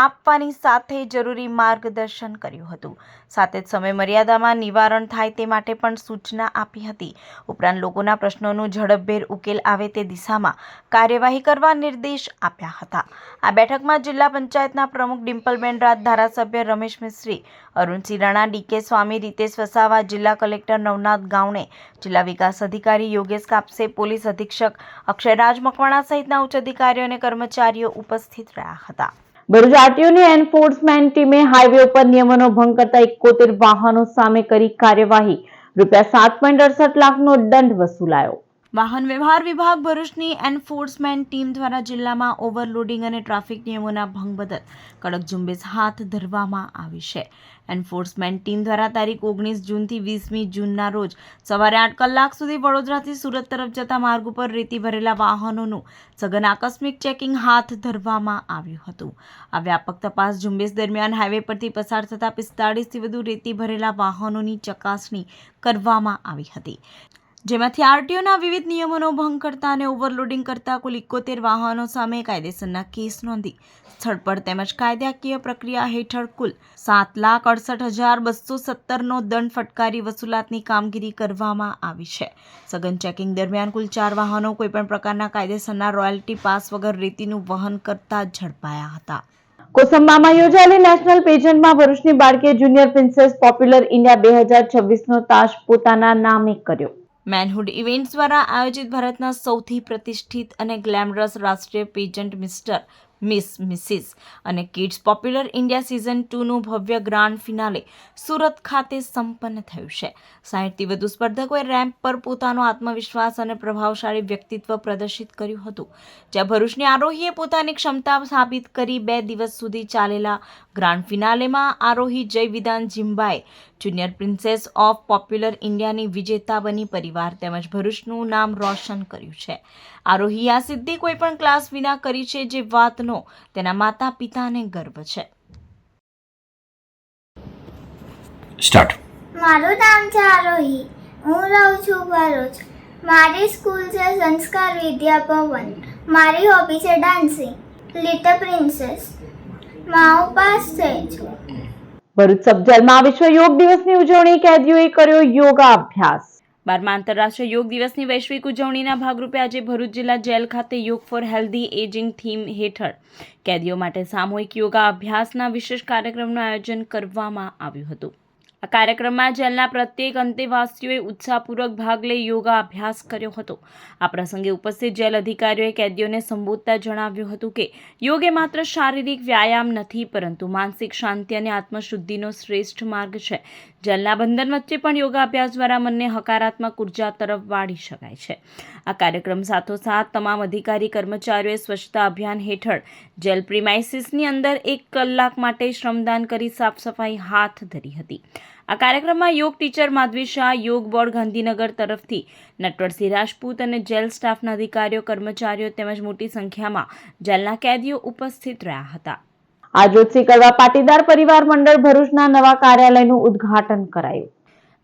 આપવાની સાથે જરૂરી માર્ગદર્શન કર્યું હતું. સાથે જ સમય મર્યાદામાં નિવારણ થાય તે માટે પણ સૂચના આપી હતી. ઉપરાંત લોકોના પ્રશ્નોનું ઝડપભેર ઉકેલ આવે તે દિશામાં કાર્યવાહી કરવા નિર્દેશ આપ્યા હતા. આ બેઠકમાં જિલ્લા પંચાયતના પ્રમુખ ડિમ્પલબેન રાજ, ધારાસભ્ય રમેશ મિસ્ત્રી, અરુણસિંહ રણા, ડીકે સ્વામી, રીતેશ વસાવા, જિલ્લા કલેક્ટર નવનાથ ગાવણે, જિલ્લા વિકાસ અધિકારી યોગેશ કાપસે, પોલીસ અધિક્ષક અક્ષયરાજ મકવાણા સહિતના ઉચ્ચ અધિકારીઓ અને કર્મચારીઓ ઉપસ્થિત રહ્યા હતા. ભરૂચ આરટીઓની એન્ફોર્સમેન્ટ ટીમે હાઈવે ઉપર નિયમોનો ભંગ કરતા 71 વાહનો સામે કરી કાર્યવાહી. ₹7.68 લાખનો દંડ વસૂલાયો. વાહન વ્યવહાર વિભાગ ભરૂચની એન્ફોર્સમેન્ટ ટીમ દ્વારા જિલ્લામાં ઓવરલોડિંગ અને ટ્રાફિક નિયમોના ભંગ બદલ કડક ઝુંબેશ હાથ ધરવામાં આવી છે. એન્ફોર્સમેન્ટ ટીમ દ્વારા તારીખ 19 જૂનથી 20મી જૂનના રોજ સવારે 8 કલાક સુધી વડોદરાથી સુરત તરફ જતા માર્ગ ઉપર રેતી ભરેલા વાહનોનું સઘન આકસ્મિક ચેકિંગ હાથ ધરવામાં આવ્યું હતું. આ વ્યાપક તપાસ ઝુંબેશ દરમિયાન હાઈવે પરથી પસાર થતા 45થી વધુ રેતી ભરેલા વાહનોની ચકાસણી કરવામાં આવી હતી, જેમાંથી આરટીઓના વિવિધ નિયમોનો ભંગ કરતા અને ઓવરલોડિંગ કરતા કુલ 71 વાહનો સામે કાયદેસરના કેસ નોંધી સ્થળ પર તેમજ કાયદાકીય પ્રક્રિયા હેઠળ કુલ 7,68,217નો દંડ ફટકારી વસૂલાતની કામગીરી કરવામાં આવી છે. સઘન ચેકિંગ દરમિયાન કુલ 4 વાહનો કોઈપણ પ્રકારના કાયદેસરના રોયલ્ટી પાસ વગર રેતીનું વહન કરતા ઝડપાયા હતા. કોસંબામાં યોજાયેલી નેશનલ પેજન્ટમાં ભરૂચની બાળકીએ જુનિયર પ્રિન્સેસ પોપ્યુલર ઇન્ડિયા 2026નો તાજ પોતાના નામે કર્યો. મેનહુડ ઇવેન્ટ્સ દ્વારા આયોજિત ભારતના સૌથી પ્રતિષ્ઠિત અને ગ્લેમરસ રાષ્ટ્રીય પેજન્ટ મિસ્ટર, મિસ, મિસિસ અને કિડ્સ પોપ્યુલર ઇન્ડિયા સિઝન 2નું ભવ્ય ગ્રાન્ડ ફિનાલે સુરત ખાતે સંપન્ન થયું છે. 60થી વધુ સ્પર્ધકોએ રેમ્પ પર પોતાનો આત્મવિશ્વાસ અને પ્રભાવશાળી વ્યક્તિત્વ પ્રદર્શિત કર્યું હતું. જ્યાં ભરૂચની આરોહીએ પોતાની ક્ષમતા સાબિત કરી 2 દિવસ સુધી ચાલેલા ગ્રાન્ડ ફિનાલેમાં આરોહી જય વિધાન ઝિમ્બાએ જુનિયર પ્રિન્સેસ ઓફ પોપ્યુલર ઇન્ડિયાની વિજેતા બની પરિવાર તેમજ ભરૂચનું નામ રોશન કર્યું છે. આરોહી આ સિદ્ધિ કોઈપણ ક્લાસ વિના કરી છે, જે વાતનો તેના માતા પિતાને ગર્વ છે. મારું નામ છે આરોહી. હું રહું છું ભરૂચ. મારી સ્કૂલ છે સંસ્કાર વિદ્યા ભવન. મારી હોબી છે ડાન્સિંગ. Little princess. માઉ પાસે છું. ભરૂચ સબ જેલમાં વિશ્વ યોગ દિવસની ઉજવણી, કેદીઓએ કર્યો યોગાભ્યાસ. 12મા આંતરરાષ્ટ્રીય યોગ દિવસની વૈશ્વિક ઉજવણીના ભાગરૂપે આજે ભરૂચ જિલ્લા જેલ ખાતે યોગ ફોર હેલ્ધી એજિંગ થીમ હેઠળ કેદીઓ માટે સામૂહિક યોગા અભ્યાસના વિશેષ કાર્યક્રમનું આયોજન કરવામાં આવ્યું હતું. આ કાર્યક્રમમાં જેલના પ્રત્યેક અંતેવાસીઓએ ઉત્સાહપૂર્વક ભાગ લઈ યોગા અભ્યાસ કર્યો હતો. આ પ્રસંગે ઉપસ્થિત જેલ અધિકારીઓએ કેદીઓને સંબોધતા જણાવ્યું હતું કે યોગ એ માત્ર શારીરિક વ્યાયામ નથી, પરંતુ માનસિક શાંતિ અને આત્મશુદ્ધિનો શ્રેષ્ઠ માર્ગ છે. જેલના બંધન વચ્ચે પણ યોગા અભ્યાસ દ્વારા મનને હકારાત્મક ઉર્જા તરફ વાળી શકાય છે. આ કાર્યક્રમ સાથોસાથ તમામ અધિકારી કર્મચારીઓએ સ્વચ્છતા અભિયાન હેઠળ જેલ પ્રિમાઇસીસની અંદર 1 કલાક માટે શ્રમદાન કરી સાફ સફાઈ હાથ ધરી હતી. આ કાર્યક્રમમાં યોગ ટીચર માધવી શાહ, યોગ બોર્ડ ગાંધીનગર તરફથી નટવરસિંહ રાજપૂત અને જેલ સ્ટાફના અધિકારીઓ, કર્મચારીઓ તેમજ મોટી સંખ્યામાં જેલના કેદીઓ ઉપસ્થિત રહ્યા હતા. આજરોજ શ્રી કડવા પાટીદાર પરિવાર મંડળ ભરૂચના નવા કાર્યાલયનું ઉદ્ઘાટન કરાયું.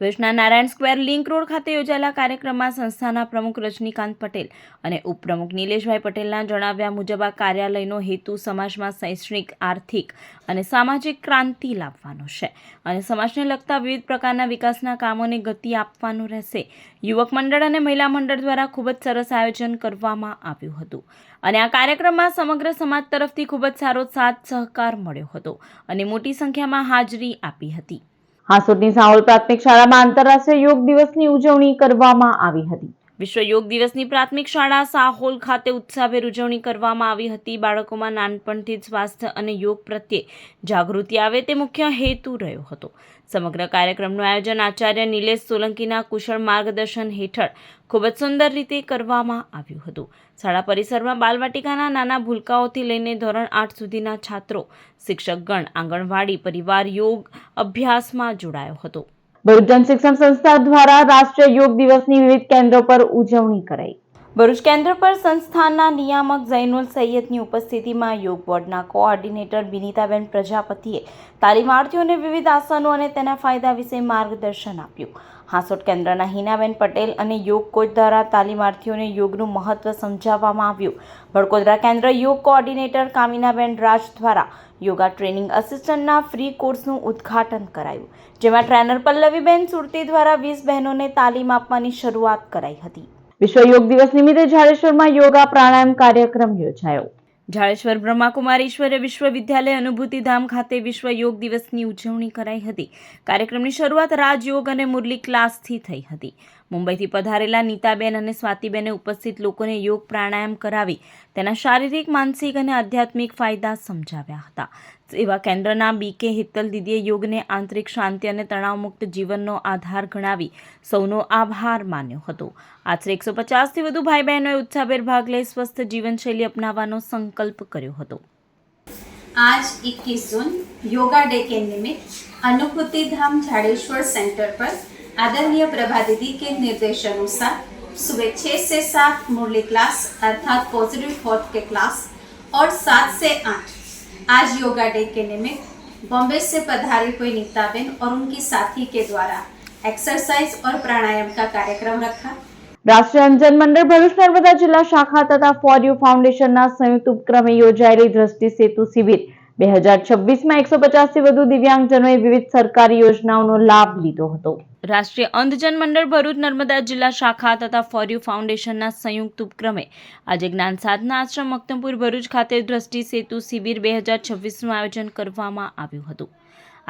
ભરૂચના નારાયણ સ્ક્વેર લિંક રોડ ખાતે યોજાયેલા કાર્યક્રમમાં સંસ્થાના પ્રમુખ રજનીકાંત પટેલ અને ઉપપ્રમુખ નિલેશભાઈ પટેલના જણાવ્યા મુજબ આ કાર્યાલયનો હેતુ સમાજમાં શૈક્ષણિક, આર્થિક અને સામાજિક ક્રાંતિ લાવવાનો છે અને સમાજને લગતા વિવિધ પ્રકારના વિકાસના કામોને ગતિ આપવાનું રહેશે. યુવક મંડળ અને મહિલા મંડળ દ્વારા ખૂબ જ સરસ આયોજન કરવામાં આવ્યું હતું અને આ કાર્યક્રમમાં સમગ્ર સમાજ તરફથી ખૂબ જ સારો સાથ સહકાર મળ્યો હતો અને મોટી સંખ્યામાં હાજરી આપી હતી. હાંસોટની સાહોલ પ્રાથમિક શાળામાં આંતરરાષ્ટ્રીય યોગ દિવસની ઉજવણી કરવામાં આવી હતી. વિશ્વ યોગ દિવસની પ્રાથમિક શાળા સાહોલ ખાતે ઉત્સાહભેર ઉજવણી કરવામાં આવી હતી. બાળકોમાં નાનપણથી જ સ્વાસ્થ્ય અને યોગ પ્રત્યે જાગૃતિ આવે તે મુખ્ય હેતુ રહ્યો હતો. સમગ્ર કાર્યક્રમનું આયોજન આચાર્ય નિલેશ સોલંકીના કુશળ માર્ગદર્શન હેઠળ ખૂબ જ સુંદર રીતે કરવામાં આવ્યું હતું. શાળા પરિસરમાં બાલવાટિકાના નાના ભૂલકાઓથી લઈને ધોરણ 8 સુધીના છાત્રો, શિક્ષકગણ, આંગણવાડી પરિવાર યોગ અભ્યાસમાં જોડાયો હતો. ભરૂચ જન શિક્ષણ સંસ્થા દ્વારા રાષ્ટ્રીય યોગ દિવસની વિવિધ કેન્દ્રો પર ઉજવણી કરાઈ. ભરૂચ કેન્દ્ર પર સંસ્થાના નિયામક ઝૈનુલ સૈયદની ઉપસ્થિતિમાં યોગ બોર્ડના કોઓર્ડિનેટર બિનીતાબેન પ્રજાપતિએ તાલીમાર્થીઓને વિવિધ આસનો અને તેના ફાયદા વિશે માર્ગદર્શન આપ્યું. હાંસોટ કેન્દ્રના હિનાબેન પટેલ અને યોગ કોચ દ્વારા તાલીમાર્થીઓને યોગનું મહત્વ સમજાવવામાં આવ્યું. વડોદરા કેન્દ્ર યોગ કોઓર્ડિનેટર કામિનાબેન રાજ દ્વારા યોગા ટ્રેનિંગ આસિસ્ટન્ટના ફ્રી કોર્સનું ઉદ્ઘાટન કરાયું, જેમાં ટ્રેનર પલ્લવીબેન સુરતી દ્વારા 20 બહેનોને તાલીમ આપવાની શરૂઆત કરાઈ હતી. વિશ્વ યોગ દિવસ નિમિત્તે ઝાડેશ્વરમાં યોગા પ્રાણાયામ કાર્યક્રમ યોજાયો. ઝાડેશ્વર બ્રહ્માકુમારી ઈશ્વરીય વિશ્વવિદ્યાલય અનુભૂતિધામ ખાતે વિશ્વ યોગ દિવસની ઉજવણી કરાઈ હતી. કાર્યક્રમની શરૂઆત રાજયોગ અને મુરલી ક્લાસથી થઈ હતી. મુંબઈથી પધારેલા નીતાબેન અને સ્વાતિબેને ઉપસ્થિત લોકોને યોગ પ્રાણાયામ કરાવી તેના શારીરિક, માનસિક અને આધ્યાત્મિક ફાયદા સમજાવ્યા હતા. સેવા કેન્દ્રના BK હિત્તલ દીદીએ યોગને આંતરિક શાંતિ અને તણાવમુક્ત જીવનનો આધાર ગણાવી સૌનો આભાર માન્યો હતો. આશરે 150થી વધુ ભાઈ બહેનોએ ઉત્સાહભેર ભાગ લઈ સ્વસ્થ જીવનશૈલી અપનાવવાનો સંકલ્પ કર્યો હતો. आज 21 जून योगा डे के निमित्त अनुभूति धाम झाड़ेश्वर सेंटर पर आदरणीय प्रभा दीदी के निर्देशानुसार सुबह 6 से 7 मुरली क्लास अर्थात पॉजिटिव थॉट के क्लास और 7 से 8 आज योगा डे के निमित्त बॉम्बे से पधारी हुई नीताबेन और उनकी साथी के द्वारा एक्सरसाइज और प्राणायाम का कार्यक्रम रखा. રાષ્ટ્રીય અંજન મંડળ ભરૂચ નર્મદા જિલ્લા શાખા તથા ફોર યુ ફાઉન્ડેશનના સંયુક્ત ઉપક્રમે યોજાયેલી દ્રષ્ટિ સેતુ શિબિર 2026માં 150થી વધુ દિવ્યાંગજનોએ વિવિધ સરકારી યોજનાઓનો લાભ લીધો હતો. રાષ્ટ્રીય અંધજન મંડળ ભરૂચ નર્મદા જિલ્લા શાખા તથા ફોર યુ ફાઉન્ડેશનના સંયુક્ત ઉપક્રમે આજે જ્ઞાન સાધના આશ્રમ મક્તમપુર ભરૂચ ખાતે દ્રષ્ટિ સેતુ શિબિર 2026નું આયોજન કરવામાં આવ્યું હતું.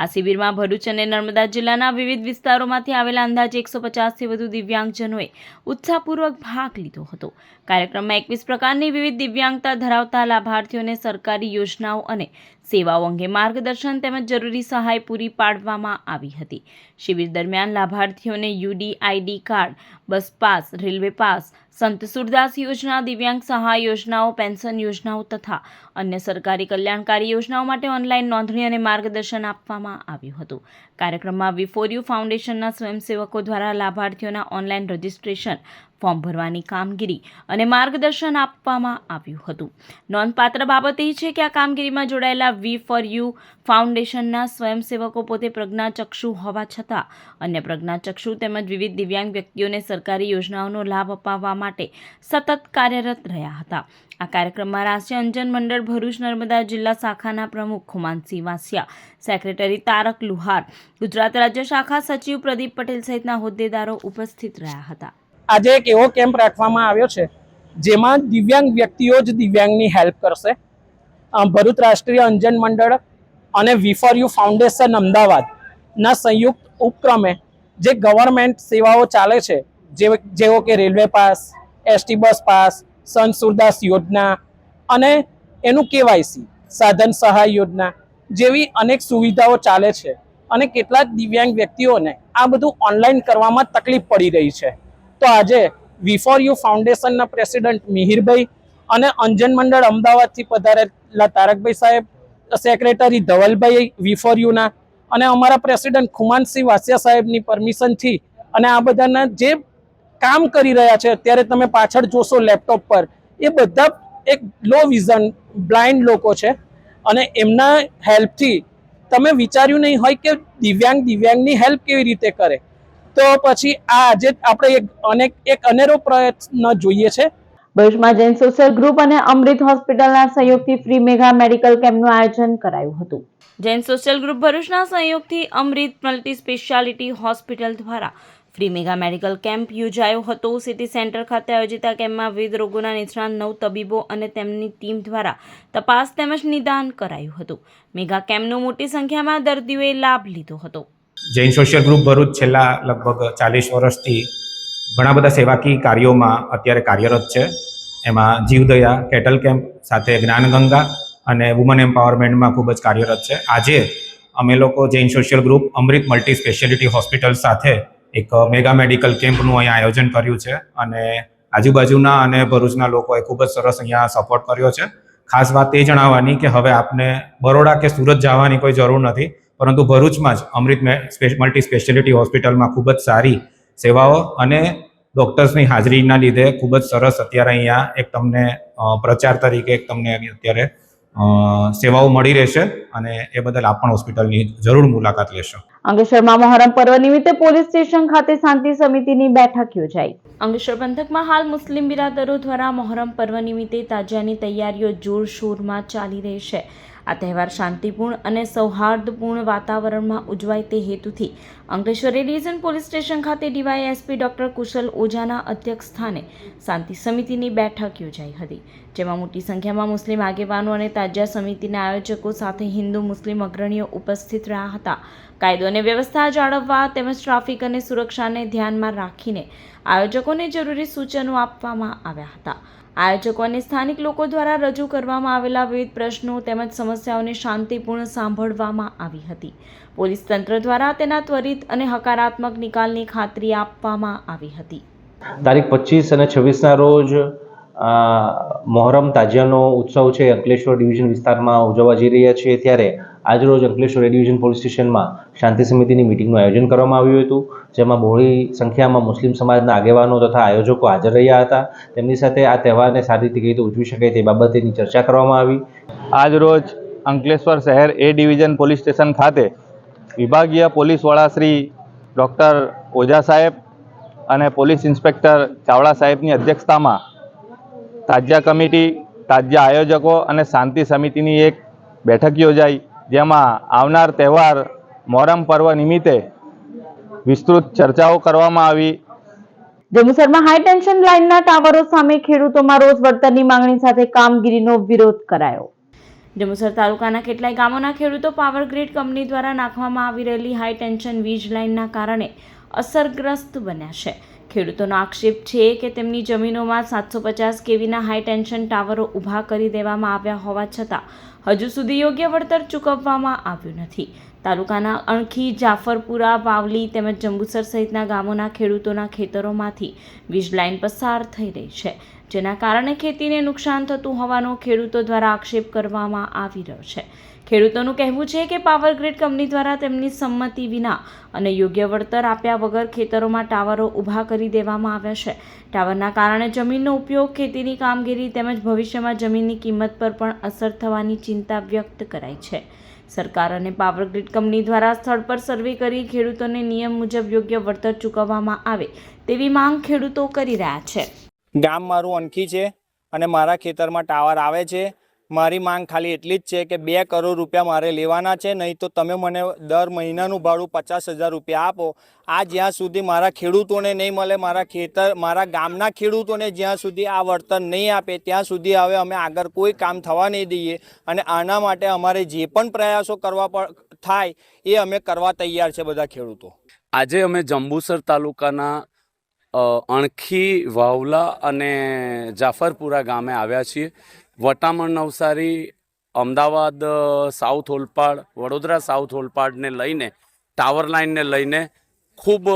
આ શિબિરમાં ભરૂચ અને નર્મદા જિલ્લાના વિવિધ વિસ્તારોમાંથી આવેલા અંદાજે 150થી વધુ દિવ્યાંગજનોએ ઉત્સાહપૂર્વક ભાગ લીધો હતો. કાર્યક્રમમાં 21 પ્રકારની વિવિધ દિવ્યાંગતા ધરાવતા લાભાર્થીઓને સરકારી યોજનાઓ અને સેવાઓ અંગે માર્ગદર્શન તેમજ જરૂરી સહાય પૂરી પાડવામાં આવી હતી. શિબિર દરમિયાન લાભાર્થીઓને UDID કાર્ડ, બસ પાસ, રેલવે પાસ, સંત સુરદાસ યોજના, દિવ્યાંગ સહાય યોજનાઓ, પેન્શન યોજનાઓ તથા અન્ય સરકારી કલ્યાણકારી યોજનાઓ માટે ઓનલાઈન નોંધણી અને માર્ગદર્શન આપવામાં આવ્યું હતું. કાર્યક્રમમાં વી4યુ ફાઉન્ડેશનના સ્વયંસેવકો દ્વારા લાભાર્થીઓના ઓનલાઈન રજિસ્ટ્રેશન, ફોર્મ ભરવાની કામગીરી અને માર્ગદર્શન આપવામાં આવ્યું હતું. નોંધપાત્ર બાબત એ છે કે આ કામગીરીમાં જોડાયેલા વી4યુ ફાઉન્ડેશનના સ્વયંસેવકો પોતે પ્રજ્ઞાચક્ષુ હોવા છતાં અન્ય પ્રજ્ઞાચક્ષુ તેમજ વિવિધ દિવ્યાંગ વ્યક્તિઓને સરકારી યોજનાઓનો લાભ અપાવવા માટે સતત કાર્યરત રહ્યા હતા. આ કાર્યક્રમમાં રાષ્ટ્રીય અંજન મંડળ ભરૂચ નર્મદા જિલ્લા શાખાના પ્રમુખ ખુમાનસિંહ વાસિયા, સેક્રેટરી તારક લુહાર, ગુજરાત રાજ્ય શાખા સચિવ પ્રદીપ પટેલ સહિતના હોદ્દેદારો ઉપસ્થિત રહ્યા હતા. આજે એક એવો કેમ્પ રાખવામાં આવ્યો છે જેમાં દિવ્યાંગ વ્યક્તિઓ જ દિવ્યાંગની હેલ્પ કરશે. ભરૂચ રાષ્ટ્રીય અંજન મંડળ અને વી4યુ ફાઉન્ડેશન અમદાવાદના સંયુક્ત ઉપક્રમે જે ગવર્મેન્ટ સેવાઓ ચાલે છે જેવો કે railway pass, ST bus pass, સંત સુરદાસ યોજના અને એનું કેવાયસી સાધન સહાય યોજના જેવી અનેક સુવિધાઓ ચાલે છે અને કેટલાક દિવ્યાંગ વ્યક્તિઓને આ બધું ઓનલાઈન કરવામાં તકલીફ પડી રહી છે. તો આજે વી4યુ ફાઉન્ડેશનના પ્રેસિડેન્ટ મિહિરભાઈ અને અંજન મંડળ અમદાવાદથી પધારેલા તારકભાઈ સાહેબ, સેક્રેટરી ધવલભાઈ વી4યુના અને અમારા પ્રેસિડેન્ટ ખુમાનસિંહ વાસિયા સાહેબની પરમિશનથી અને આ બધાના જે કામ કરી રહ્યા છે અત્યારે તમે પાછળ જોશો લેપટોપ પર, એ બધા એક લો વિઝન બ્લાઇન્ડ લોકો છે અને એમના હેલ્પથી તમે વિચાર્યું નહીં હોય કે દિવ્યાંગની હેલ્પ કેવી રીતે કરે. તો પછી આ આજે આપણે એક અનેરો પ્રયત્ન જોઈએ છે. ભરૂચમાં જૈન સોશિયલ ગ્રુપ અને અમૃત હોસ્પિટલના સહયોગથી ફ્રી મેગા મેડિકલ કેમ્પનું આયોજન કરાયું હતું. જૈન સોશિયલ ગ્રુપ ભરૂચના સહયોગથી અમૃત મલ્ટી સ્પેશિયાલિટી હોસ્પિટલ દ્વારા ફ્રી મેગા મેડિકલ કેમ્પ યોજાયો હતો. સિટી સેન્ટર ખાતે આયોજિત આ કેમ્પમાં વિવિધ રોગોના નિષ્ણાત 9 તબીબો અને તેમની ટીમ દ્વારા તપાસ તેમજ નિદાન કરાયું હતું. મેગા કેમ્પનો મોટી સંખ્યામાં દર્દીઓએ લાભ લીધો હતો. જૈન સોશિયલ ગ્રુપ ભરૂચ છેલ્લા લગભગ 40 વર્ષથી ઘણા બધા સેવાકીય કાર્યોમાં અત્યારે કાર્યરત છે. એમાં જીવદયા, કેટલ કેમ્પ સાથે જ્ઞાનગંગા અને વુમન એમ્પાવરમેન્ટમાં ખૂબ જ કાર્યરત છે. આજે અમે લોકો જૈન સોશિયલ ગ્રુપ અમૃત મલ્ટી સ્પેશિયાલિટી હોસ્પિટલ સાથે એક મેગા મેડિકલ કેમ્પનું અહીંયા આયોજન કર્યું છે અને આજુબાજુના અને ભરૂચના લોકોએ ખૂબ જ સરસ અહીંયા સપોર્ટ કર્યો છે. ખાસ વાત એ જણાવવાની કે હવે આપને બરોડા કે સુરત જવાની કોઈ જરૂર નથી, પરંતુ ભરૂચમાં જ અમૃત મલ્ટી સ્પેશિયાલિટી હોસ્પિટલમાં ખૂબ જ સારી સેવાઓ અને ડૉક્ટર્સની હાજરીના લીધે ખૂબ જ સરસ અત્યારે અહીંયા એક તમને પ્રચાર તરીકે એક તમને અત્યારે સેવાઓ મળી રહેશે અને એ બદલ આપ પણ હોસ્પિટલની જરૂર મુલાકાત લેશો. અંકલેશ્વરમાં મોહરમ પર્વ નિમિત્તે પોલીસ સ્ટેશન ખાતે શાંતિ સમિતિની બેઠક યોજાઈ. અંકલેશ્વર પંથકમાં હાલ મુસ્લિમ બિરાદરો દ્વારા મોહરમ પર્વ નિમિત્તે તાજિયાની તૈયારીઓ જોરશોરમાં ચાલી રહી છે. આ તહેવાર શાંતિપૂર્ણ અને સૌહાર્દપૂર્ણ વાતાવરણમાં ઉજવાય તે હેતુથી અંકલેશ્વર ડિવિઝન પોલીસ સ્ટેશન ખાતે ડીવાયએસપી ડોક્ટર કુશલ ઓઝાના અધ્યક્ષસ્થાને શાંતિ સમિતિની બેઠક યોજાઈ હતી. જેમાં મોટી સંખ્યામાં મુસ્લિમ આગેવાનો અને તાજિયા સમિતિના આયોજકો સાથે હિન્દુ મુસ્લિમ અગ્રણીઓ ઉપસ્થિત રહ્યા હતા. કાયદો અને વ્યવસ્થા જાળવવા તેમજ ટ્રાફિક અને સુરક્ષાને ધ્યાનમાં રાખીને આયોજકોને જરૂરી સૂચનો આપવામાં આવ્યા હતા. આયોજકો અને સ્થાનિક લોકો દ્વારા રજૂ કરવામાં આવેલા વિવિધ પ્રશ્નો તેમજ સમસ્યાઓને શાંતિપૂર્ણ સાંભળવામાં આવી હતી. પોલીસ તંત્ર દ્વારા તેના ત્વરિત અને હકારાત્મક નિકાલની ખાતરી આપવામાં આવી હતી. તારીખ 25 અને 26ના રોજ મોહરમ તાજિયાનો ઉત્સવ છે અંકલેશ્વર ડિવિઝન વિસ્તારમાં ઉજવવા જઈ રહ્યા છીએ. ત્યારે આજરોજ અંકલેશ્વર ડિવિઝન પોલીસ સ્ટેશનમાં શાંતિ સમિતિની મિટિંગનું આયોજન કરવામાં આવ્યું હતું, જેમાં બહોળી સંખ્યામાં મુસ્લિમ સમાજના આગેવાનો તથા આયોજકો હાજર રહ્યા હતા. તેમની સાથે આ તહેવારને સારી રીતે કઈ રીતે ઉજવી શકાય તે બાબતેની ચર્ચા કરવામાં આવી. આજરોજ અંકલેશ્વર શહેર એ ડિવિઝન પોલીસ સ્ટેશન ખાતે વિભાગીય પોલીસ વડા શ્રી ડૉક્ટર ઓઝા સાહેબ અને પોલીસ ઇન્સ્પેક્ટર ચાવડા સાહેબની અધ્યક્ષતામાં તાજિયા કમિટી, તાજિયા આયોજકો અને શાંતિ સમિતિની એક બેઠક યોજાઈ, જેમાં આવનાર તહેવાર મોહરમ પર્વ નિમિત્તે વિસ્તૃત ચર્ચાઓ કરવામાં આવી. જંબુસરમાં હાઈ ટેન્શન લાઇનના ટાવરો સામે ખેડૂતોમાં રોજ વળતરની માંગણી સાથે કામગીરીનો વિરોધ કરાયો. જંબુસર તાલુકાના કેટલાય ગામોના ખેડૂતો પાવર ગ્રીડ કંપની દ્વારા નાખવામાં આવી રહેલી હાઈ ટેન્શન વીજ લાઇનના કારણે અસરગ્રસ્ત બન્યા છે. ખેડૂતોનો આક્ષેપ છે કે તેમની જમીનોમાં 750 કેવીના હાઈ ટેન્શન ટાવરો ઊભા કરી દેવામાં આવ્યા હોવા છતાં હજુ સુધી યોગ્ય વળતર ચૂકવવામાં આવ્યું નથી. તાલુકાના અણખી, જાફરપુરા, વાવલી તેમજ જંબુસર સહિતના ગામોના ખેડૂતોના ખેતરોમાંથી વીજ લાઇન પસાર થઈ રહી છે, જેના કારણે ખેતીને નુકસાન થતું હોવાનો ખેડૂતો દ્વારા આક્ષેપ કરવામાં આવી રહ્યો છે. ખેડૂતોનું કહેવું છે કે પાવર ગ્રીડ કંપની દ્વારા તેમની સંમતિ વિના અને યોગ્ય વળતર આપ્યા વગર ખેતરોમાં ટાવરો ઊભા કરી દેવામાં આવ્યા છે. ટાવરના કારણે જમીનનો ઉપયોગ, ખેતીની કામગીરી તેમજ ભવિષ્યમાં જમીનની કિંમત પર પણ અસર થવાની ચિંતા વ્યક્ત કરાઈ છે. સરકાર અને પાવર ગ્રીડ કંપની દ્વારા સ્થળ પર સર્વે કરી ખેડૂતોને નિયમ મુજબ યોગ્ય વળતર ચૂકવવામાં આવે તેવી માંગ ખેડૂતો કરી રહ્યા છે. ગામ મારું અનખી છે અને મારા ખેતરમાં ટાવર આવે છે. મારી માંગ ખાલી એટલી જ છે કે 2 કરોડ રૂપિયા મારે લેવાના છે, નહીં તો તમે મને દર મહિનાનું ભાડું 50,000 રૂપિયા આપો. આ જ્યાં સુધી મારા ખેડૂતોને નહીં મળે, મારા ગામના ખેડૂતોને જ્યાં સુધી આ વળતર નહીં આપે ત્યાં સુધી હવે અમે આગળ કોઈ કામ થવા નહીં દઈએ. અને આના માટે અમારે જે પણ પ્રયાસો કરવા થાય એ અમે કરવા તૈયાર છે બધા ખેડૂતો. આજે અમે જંબુસર તાલુકાના અણખી, વાવલા અને જાફરપુરા ગામે આવ્યા છીએ. વટામણ, નવસારી, અમદાવાદ સાઉથ ઓલપાડ, વડોદરા સાઉથ ઓલપાડને લઈને, ટાવર લાઇનને લઈને ખૂબ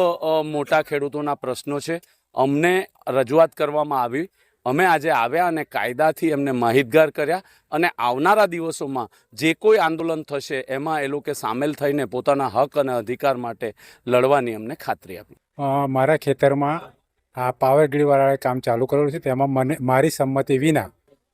મોટા ખેડૂતોના પ્રશ્નો છે. અમને રજૂઆત કરવામાં આવી. અમે આજે આવ્યા અને કાયદાથી એમને માહિતગાર કર્યા અને આવનારા દિવસોમાં જે કોઈ આંદોલન થશે એમાં એ લોકો સામેલ થઈને પોતાના હક અને અધિકાર માટે લડવાની અમને ખાતરી આપી. મારા ખેતરમાં આ પાવર ગ્રીડવાળાએ કામ ચાલુ કરેલું છે. તેમાં મારી સંમતિ વિના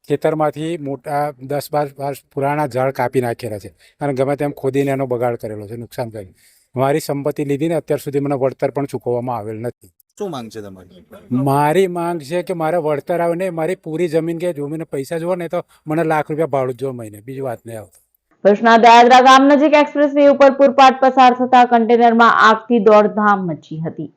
ખેતરમાંથી મોટા 10-12 પુરાણા ઝાડ કાપી નાખેલા છે અને ગમે તેમ ખોદીને એનો બગાડ કરેલો છે, નુકસાન કરી. મારી સંપત્તિ લીધીને અત્યાર સુધી મને વળતર પણ ચૂકવવામાં આવેલ નથી. શું માંગ છે તમારી? મારી માંગ છે કે મારે વળતર આવે ને મારી પૂરી જમીન કે જો મને પૈસા જોવો ને તો મને લાખ રૂપિયા ભાડું જો મહિને, બીજી વાત નહીં આવતો. ભરૂચના દયાદરા ગામ નજીક એક્સપ્રેસ વે ઉપર પૂરપાટ પસાર થતા કન્ટેનરમાં આગથી દોડધામ મચી હતી.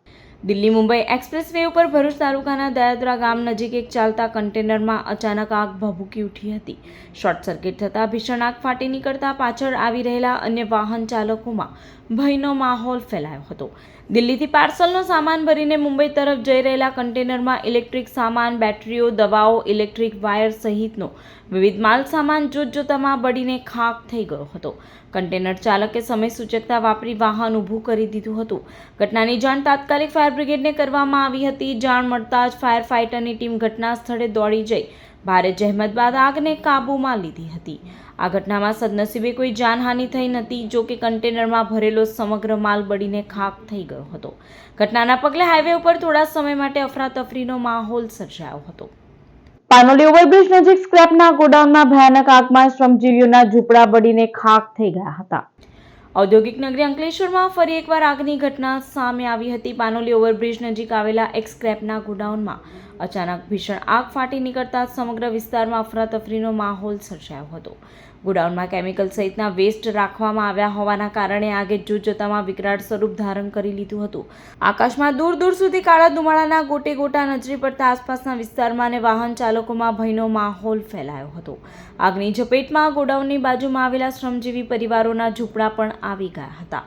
દિલ્હી મુંબઈ એક્સપ્રેસ વે ઉપર ભરૂચ તાલુકાના દયાદરા ગામ નજીક એક ચાલતા કન્ટેનરમાં અચાનક આગ ભભૂકી ઉઠી હતી. શોર્ટ સર્કિટ થતાં ભીષણ આગ ફાટી નીકળતા પાછળ આવી રહેલા અન્ય વાહન ચાલકોમાં ભયનો માહોલ ફેલાયો હતો. દિલ્હીથી પાર્સલનો સામાન ભરીને મુંબઈ તરફ જઈ રહેલા કન્ટેનરમાં ઇલેક્ટ્રિક સામાન, બેટરીઓ, દવાઓ, ઇલેક્ટ્રિક વાયર સહિતનો વિવિધ માલ સામાન જોતજોતામાં બળીને ખાખ થઈ ગયો હતો. કન્ટેનર ચાલકે સમય સૂચકતા વાપરી વાહન ઊભું કરી દીધું હતું. ઘટનાની જાણ તાત્કાલિક ફાયર બ્રિગેડને કરવામાં આવી હતી. જાણ મળતા જ ફાયર ફાઇટરની ટીમ ઘટના સ્થળે દોડી જઈ ભારે જહેમત બાદ આગને કાબૂમાં લીધી હતી. આ ઘટનામાં સદનસીબે કોઈ જાનહાનિ થઈ નથી. જો કે કન્ટેનરમાં ભરેલો સમગ્ર માલ બળીને ખાખ થઈ ગયો હતો. ઘટનાના પગલે હાઈવે ઉપર થોડા સમય માટે અફરાતફરીનો માહોલ સર્જાયો હતો. પાનોલી ઓવરબ્રિજ નજીક સ્ક્રેપના ગોડાઉનમાં ભયાનક આગમાં શ્રમજીવીઓના ઝૂંપડા બળીને ખાખ થઈ ગયા હતા. ઔદ્યોગિક નગરી અંકલેશ્વરમાં ફરી એકવાર આગની ઘટના સામે આવી હતી. પાનોલી ઓવરબ્રિજ નજીક આવેલા એક સ્ક્રેપના ગોડાઉનમાં અચાનક ભીષણ આગ ફાટી નીકળતા સમગ્ર વિસ્તારમાં અફરાતફરીનો માહોલ સર્જાયો હતો. ગોડાઉનમાં કેમિકલ સહિતના વેસ્ટ રાખવામાં આવ્યા હોવાના કારણે આગે જોતજોતામાં વિકરાળ સ્વરૂપ ધારણ કરી લીધું હતું. આકાશમાં દૂર દૂર સુધી કાળા ધુમાડાના ગોટે ગોટા નજરે પડતા આસપાસના વિસ્તારમાં અને વાહન ચાલકોમાં ભયનો માહોલ ફેલાયો હતો. આગની ઝપેટમાં ગોડાઉનની બાજુમાં આવેલા શ્રમજીવી પરિવારોના ઝૂંપડા પણ આવી ગયા હતા.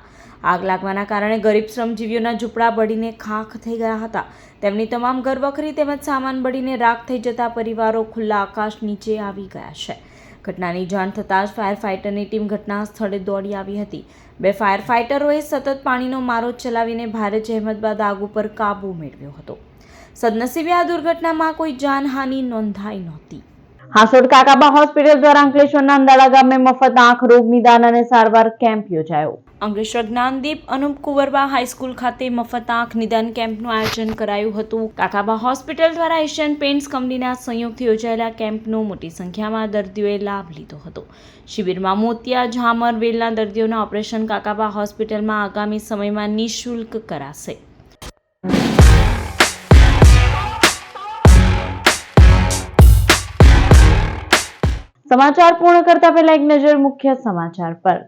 આગ લાગવાના કારણે ગરીબ શ્રમજીવીઓના ઝૂંપડા બળીને ખાખ થઈ ગયા હતા. તેમની તમામ ઘરવખરી તેમજ સામાન બળીને રાખ થઈ જતા પરિવારો ખુલ્લા આકાશ નીચે આવી ગયા છે. ઘટનાની જાણ થતાં જ ફાયર ફાઇટરની ટીમ ઘટના સ્થળે દોડી આવી હતી. 2 ફાયર ફાઇટરોએ સતત પાણીનો મારો ચલાવીને ભારે જહેમત બાદ આગ ઉપર કાબૂ મેળવ્યો હતો. સદનસીબે આ દુર્ઘટનામાં કોઈ જાનહાનિ નોંધાઈ નહોતી. હાંસોડ કાકાબા હોસ્પિટલ દ્વારા અંકલેશ્વરના અંદાળા ગામે મફત આંખ રોગ નિદાન અને સારવાર કેમ્પ યોજાયો. અંકલેશ્વર જ્ઞાનદીપ અનુપ કુંવરબા હાઈસ્કૂલ ખાતે મફત આંખ નિદાન કેમ્પનું આયોજન કરાયું હતું. કાકાબા હોસ્પિટલ દ્વારા એશિયન પેઇન્ટ્સ કંપનીના સંયુક્તથી યોજાયેલા કેમ્પનો મોટી સંખ્યામાં દર્દીઓએ લાભ લીધો હતો. શિબિરમાં મોતિયા, ઝામર, વેલના દર્દીઓના ઓપરેશન કાકાબા હોસ્પિટલમાં આગામી સમયમાં નિઃશુલ્ક કરાશે. સમાચાર પૂર્ણ કરતા પહેલા એક નજર મુખ્ય સમાચાર પર.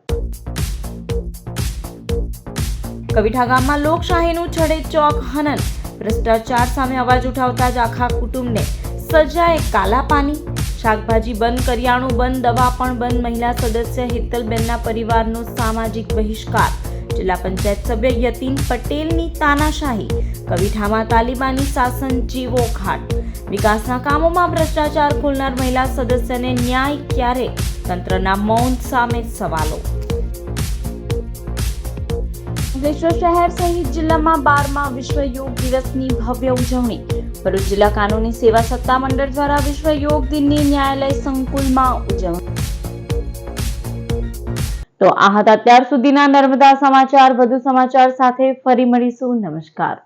કવિઠા ગામમાં લોકશાહીનું છડે ચોક હનન. ભ્રષ્ટાચાર સામે અવાજ ઉઠાવતા જ આખા કુટુંબને સજાએ કાલા પાણી. શાકભાજી બંધ, કરિયાણું બંધ, દવા પણ બંધ. મહિલા સદસ્ય હેતલબેનના પરિવારનો સામાજિક બહિષ્કાર. જિલ્લા પંચાયત સભ્ય યતીન પટેલની તાનાશાહી. કવિઠામાં તાલિબાની શાસન જીવો ઘાટ. વિકાસના કામોમાં ભ્રષ્ટાચાર ખોલનાર મહિલા સદસ્યને ન્યાય ક્યારે? તંત્રના મૌન સામે સવાલો. અંકલેશ્વર શહેર સહિત જિલ્લામાં 12મા વિશ્વ યોગ દિવસની ભવ્ય ઉજવણી. ભરૂચ જિલ્લા કાનૂની સેવા સત્તા મંડળ દ્વારા વિશ્વ યોગ દિનની ન્યાયાલય સંકુલમાં ઉજવણી. તો આ હતા અત્યાર સુધીના નર્મદા સમાચાર. વધુ સમાચાર સાથે ફરી મળીશું. નમસ્કાર.